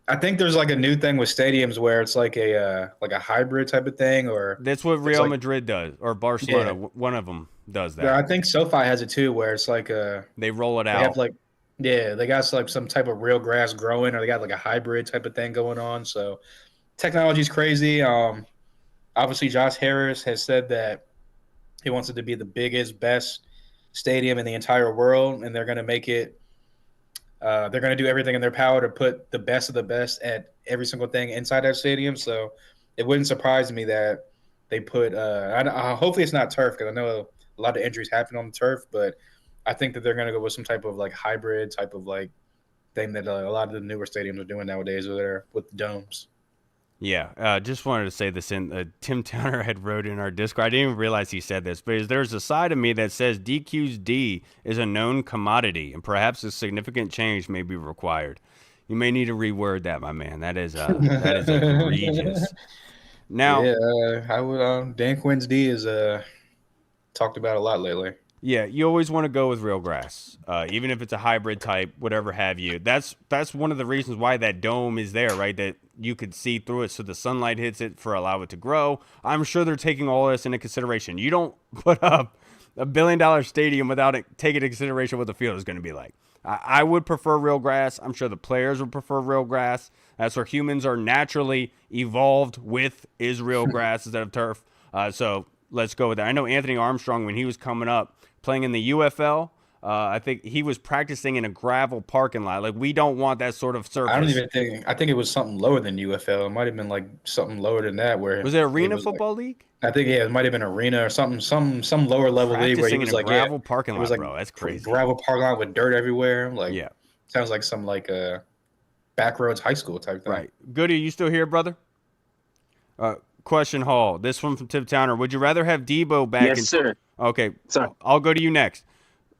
I think there's like a new thing with stadiums where it's like a hybrid type of thing, or That's what Real Madrid does, or Barcelona. Yeah. One of them does that. yeah, I think SoFi has it too, where it's like They roll it they out. have like they got like some type of real grass growing, or they got like a hybrid type of thing going on. So technology's crazy. Obviously, Josh Harris has said that he wants it to be the biggest, best stadium in the entire world, and they're going to make it. They're going to do everything in their power to put the best of the best at every single thing inside that stadium. So it wouldn't surprise me that they put. Hopefully, it's not turf, because I know a lot of injuries happen on the turf, but I think that they're going to go with some type of like hybrid type of like thing that a lot of the newer stadiums are doing nowadays with the domes. Yeah, just wanted to say this in Tim Towner had wrote in our Discord. I didn't even realize he said this, but there's a side of me that says DQ's D is a known commodity, and perhaps a significant change may be required. You may need to reword that, my man. That is egregious. Now, I would. Dan Quinn's D is talked about a lot lately. yeah, you always want to go with real grass, even if it's a hybrid type, whatever have you. That's one of the reasons why that dome is there, right? That you could see through it, so the sunlight hits it for allow it to grow. I'm sure they're taking all this into consideration. You don't put up $1 billion stadium without taking into consideration what the field is going to be like. I would prefer real grass. I'm sure the players would prefer real grass. That's where humans are naturally evolved with, is real grass instead of turf. So let's go with that. I know Anthony Armstrong, when he was coming up, playing in the UFL, I think he was practicing in a gravel parking lot. Like, we don't want that sort of surface. I don't even think. I think it was something lower than UFL. It might have been like something lower than that. Where Was it Arena was Football League? I think it might have been Arena or something, some lower level league where he Practicing was in a like gravel parking it lot, was like bro. That's crazy. gravel parking lot with dirt everywhere. Like Yeah, sounds like some like backroads high school type thing. right. Goody, you still here, brother? Question, Hall. This one from Tim Towner. Would you rather have Debo back? Yes, sir. Okay, Sir. I'll go to you next.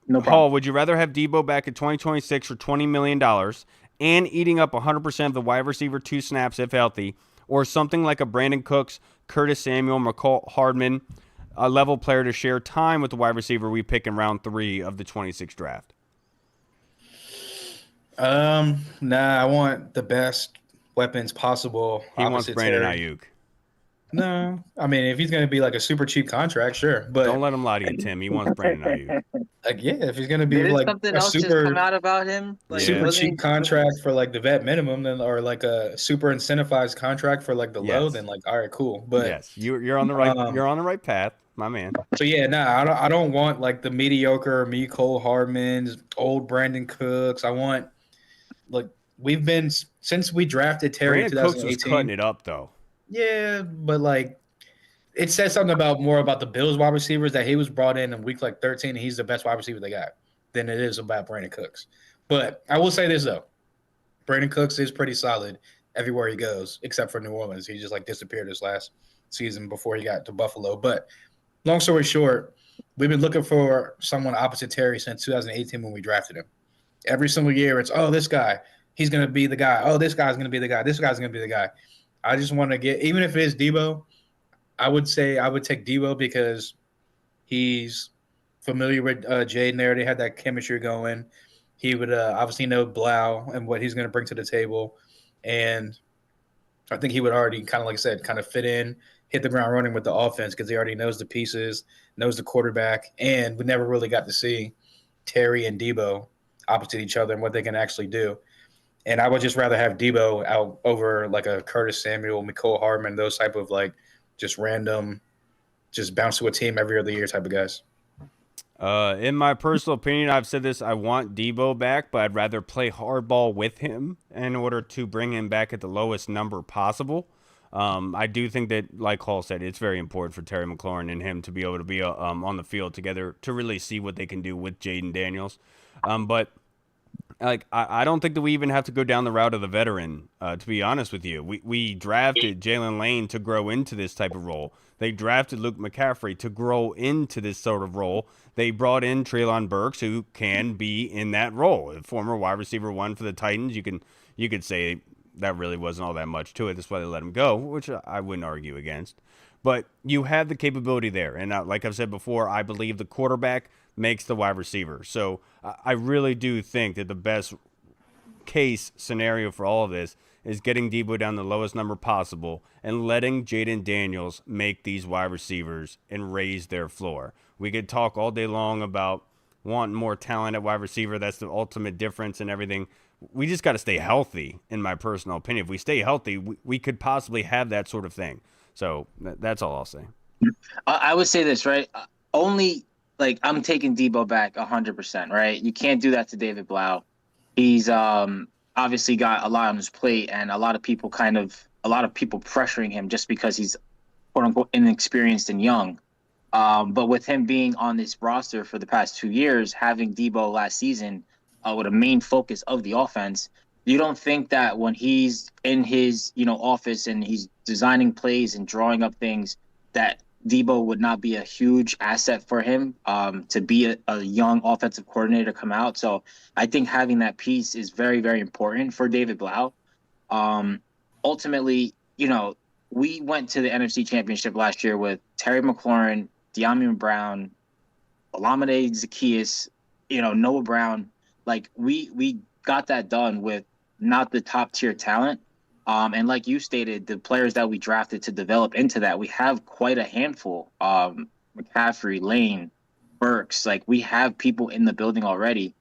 No problem. Hall, would you rather have Debo back in 2026 for $20 million and eating up 100% of the wide receiver 2 snaps if healthy, or something like a Brandon Cooks, Curtis Samuel, McCall Hardman, a level player to share time with the wide receiver we pick in round 3 of the 26 draft? Nah, I want the best weapons possible. He wants opposite Brandon Terry. Ayuk. No, I mean if he's gonna be like a super cheap contract, sure. But Don't let him lie to you, Tim. He wants Brandon Ayuk. like, yeah, if he's gonna be Did like something a else just super come out about him? Like, Yeah. super wasn't cheap contract for like the vet minimum, then or like a super incentivized contract for like the low, Yes. then like all right, cool. But Yes, you're on the right. Um, You're on the right path, my man. so yeah, I don't want like the mediocre Mecole Hardman's, old Brandon Cooks. I want like we've been since we drafted Terry in Brandon Cooks was 2018. cutting it up though. Yeah, but like it says something more about the Bills wide receivers that he was brought in week like 13 and he's the best wide receiver they got than it is about Brandon Cooks. But I will say this though. Brandon Cooks is pretty solid everywhere he goes, except for New Orleans. He just like disappeared this last season before he got to Buffalo. But long story short, we've been looking for someone opposite Terry since 2018 when we drafted him. Every single year it's, oh, this guy, he's going to be the guy. Oh, this guy's going to be the guy. This guy's going to be the guy. I just want to get, even if it is Debo, I would say I would take Debo because he's familiar with Jaden. They already had that chemistry going. He would obviously know Blau and what he's going to bring to the table. And I think he would already kind of, like I said, kind of fit in, hit the ground running with the offense because he already knows the pieces, knows the quarterback. And we never really got to see Terry and Debo opposite each other and what they can actually do. And I would just rather have Debo out over like a Curtis Samuel, Mecole Hardman, those type of like just random, just bounce to a team every other year type of guys. In my personal opinion, I've said this, I want Debo back, but I'd rather play hardball with him in order to bring him back at the lowest number possible. I do think that, like Hall said, it's very important for Terry McLaurin and him to be able to be on the field together to really see what they can do with Jaden Daniels. But like I don't think that we even have to go down the route of the veteran. To be honest with you, we drafted Jalen Lane to grow into this type of role. They drafted Luke McCaffrey to grow into this sort of role. They brought in Treylon Burks, who can be in that role. A former wide receiver 1 for the Titans. You could say that really wasn't all that much to it. That's why they let him go, which I wouldn't argue against. But you have the capability there. And like I've said before, I believe the quarterback makes the wide receiver. So I really do think that the best case scenario for all of this is getting Debo down the lowest number possible and letting Jaden Daniels make these wide receivers and raise their floor. We could talk all day long about wanting more talent at wide receiver. That's the ultimate difference and everything. We just got to stay healthy, in my personal opinion. If we stay healthy, we could possibly have that sort of thing. So that's all I'll say. I would say this, right? Only, like, I'm taking Debo back 100%, right? You can't do that to David Blau. He's obviously got a lot on his plate, and a lot of people pressuring him just because he's quote unquote inexperienced and young. But with him being on this roster for the past 2 years, having Debo last season with a main focus of the offense, you don't think that when he's in his office and he's designing plays and drawing up things, that Debo would not be a huge asset for him to be a young offensive coordinator come out. So I think having that piece is very, very important for David Blau. Ultimately, we went to the NFC Championship last year with Terry McLaurin, De'Ami Brown, Olamide Zaccheaus, Noah Brown. Like we got that done with not the top tier talent. And like you stated, the players that we drafted to develop into that, we have quite a handful. McCaffrey, Lane, Burks, like we have people in the building already.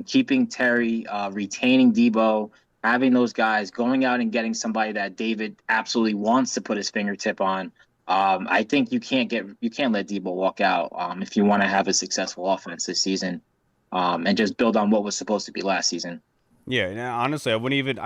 Keeping Terry, retaining Debo, having those guys, going out and getting somebody that David absolutely wants to put his fingertip on. I think you can't let Debo walk out if you want to have a successful offense this season, and just build on what was supposed to be last season. Yeah, now, honestly, I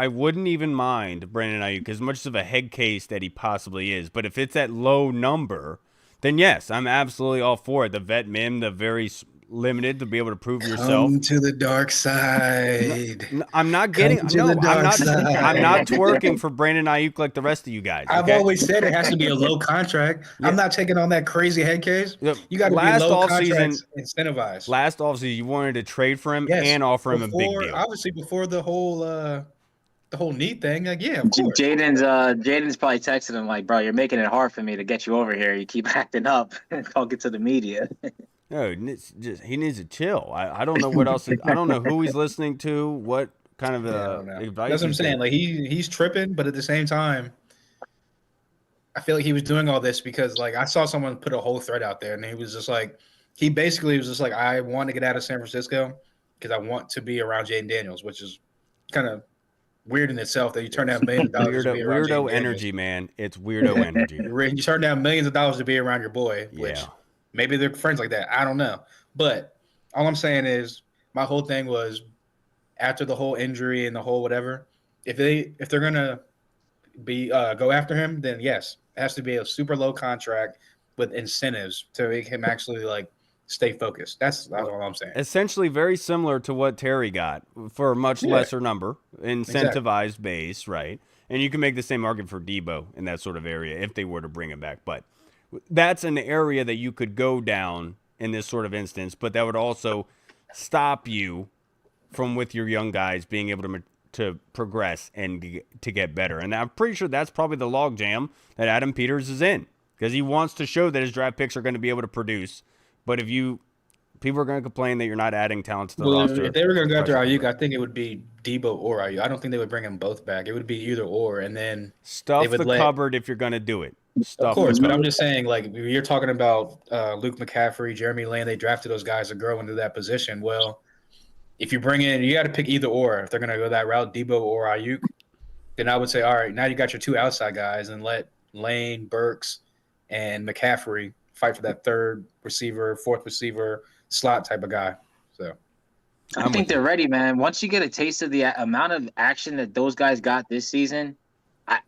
wouldn't even mind Brandon Ayuk as much of a head case that he possibly is. But if it's at low number, then yes, I'm absolutely all for it. The vet min, the very limited to be able to prove yourself. Come to the dark side. I'm not getting. Come to No, the I'm dark not. side. I'm not twerking for Brandon Ayuk like the rest of you guys. I've okay? always said it has to be a low contract. Yeah. I'm not taking on that crazy head case. Yeah, You got to be last low offseason- contracts incentivized. Last offseason, you wanted to trade for him Yes, and offer him a big deal. Obviously, before the whole knee thing, like, yeah, of course. Jaden's probably texting him like, bro, you're making it hard for me to get you over here. You keep acting up and talking to the media. No, he needs to chill. I don't know what else. I don't know who he's listening to. What kind of advice? That's what I'm saying. Like he's tripping, but at the same time, I feel like he was doing all this because like I saw someone put a whole thread out there, and he was just like, he basically was just like, I want to get out of San Francisco because I want to be around Jaden Daniels, which is kind of weird in itself that you turn down millions of dollars to be around weirdo Jaden energy, man. It's weirdo energy. You turn down millions of dollars to be around your boy, which. Yeah. Maybe they're friends like that. I don't know. But all I'm saying is my whole thing was after the whole injury and the whole whatever, if they're gonna be go after him, then yes, it has to be a super low contract with incentives to make him actually like stay focused. That's all I'm saying. Essentially very similar to what Terry got for a much lesser number, incentivized base, right? And you can make the same argument for Debo in that sort of area if they were to bring him back. But that's an area that you could go down in this sort of instance, but that would also stop you from, with your young guys, being able to progress and to get better. And I'm pretty sure that's probably the logjam that Adam Peters is in, because he wants to show that his draft picks are going to be able to produce. But if people are going to complain that you're not adding talent to the roster. If they were going to go after Ayuk, I think it would be Debo or Ayuk. I don't think they would bring them both back. It would be either or, and then stuff the cupboard if you're going to do it. Of course, but I'm just saying, like, you're talking about Luke McCaffrey, Jeremy Lane. They drafted those guys to grow into that position. Well, if you bring in, you got to pick either or. If they're going to go that route, Debo or Ayuk, then I would say, all right, now you got your two outside guys, and let Lane, Burks, and McCaffrey fight for that third receiver, fourth receiver, slot type of guy. So I think they're ready, man. Once you get a taste of the amount of action that those guys got this season,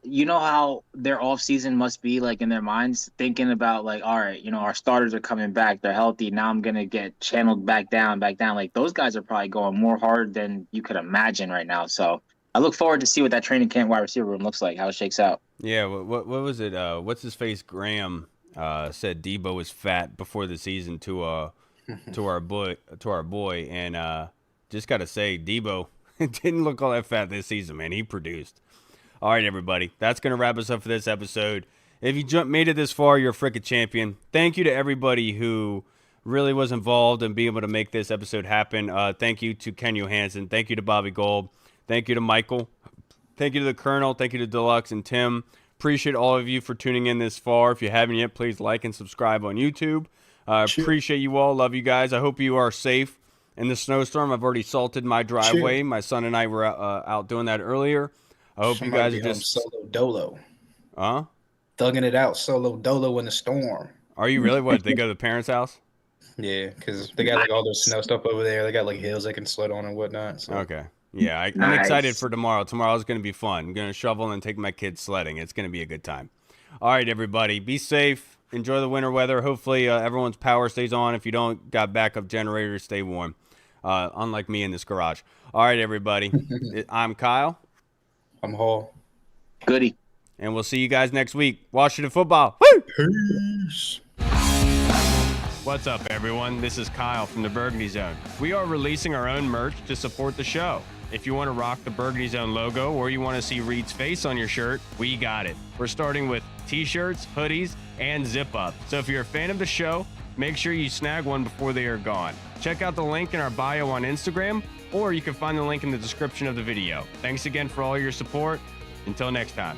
you know how their off season must be like in their minds, thinking about like, all right, our starters are coming back, they're healthy. Now I'm gonna get channeled back down. Like those guys are probably going more hard than you could imagine right now. So I look forward to see what that training camp wide receiver room looks like, how it shakes out. Yeah, what was it? What's his face? Graham said Debo was fat before the season to our boy, and just gotta say Debo didn't look all that fat this season, man. He produced. All right, everybody. That's going to wrap us up for this episode. If you made it this far, you're a freaking champion. Thank you to everybody who really was involved in being able to make this episode happen. Thank you to Ken Johansson. Thank you to Bobby Gold. Thank you to Michael. Thank you to the Colonel. Thank you to Deluxe and Tim. Appreciate all of you for tuning in this far. If you haven't yet, please like and subscribe on YouTube. Appreciate you all. Love you guys. I hope you are safe in the snowstorm. I've already salted my driveway. Sure. My son and I were out doing that earlier. I hope you guys are just solo dolo. Huh? Thugging it out, solo dolo in the storm. Are you really? What? They go to the parents' house? Yeah, because they got like all their snow stuff over there. They got like hills they can sled on and whatnot. So. Okay. Yeah, I'm Nice. excited for tomorrow. Tomorrow's going to be fun. I'm going to shovel and take my kids sledding. It's going to be a good time. All right, everybody. Be safe. Enjoy the winter weather. Hopefully, everyone's power stays on. If you don't got backup generators, stay warm. Unlike me in this garage. All right, everybody. I'm Kyle. I'm Hall. Goody. And we'll see you guys next week. Washington football. Woo! Peace. What's up, everyone? This is Kyle from the Burgundy Zone. We are releasing our own merch to support the show. If you want to rock the Burgundy Zone logo or you want to see Reed's face on your shirt, we got it. We're starting with t-shirts, hoodies, and zip-up. So if you're a fan of the show, make sure you snag one before they are gone. Check out the link in our bio on Instagram, or you can find the link in the description of the video. Thanks again for all your support. Until next time.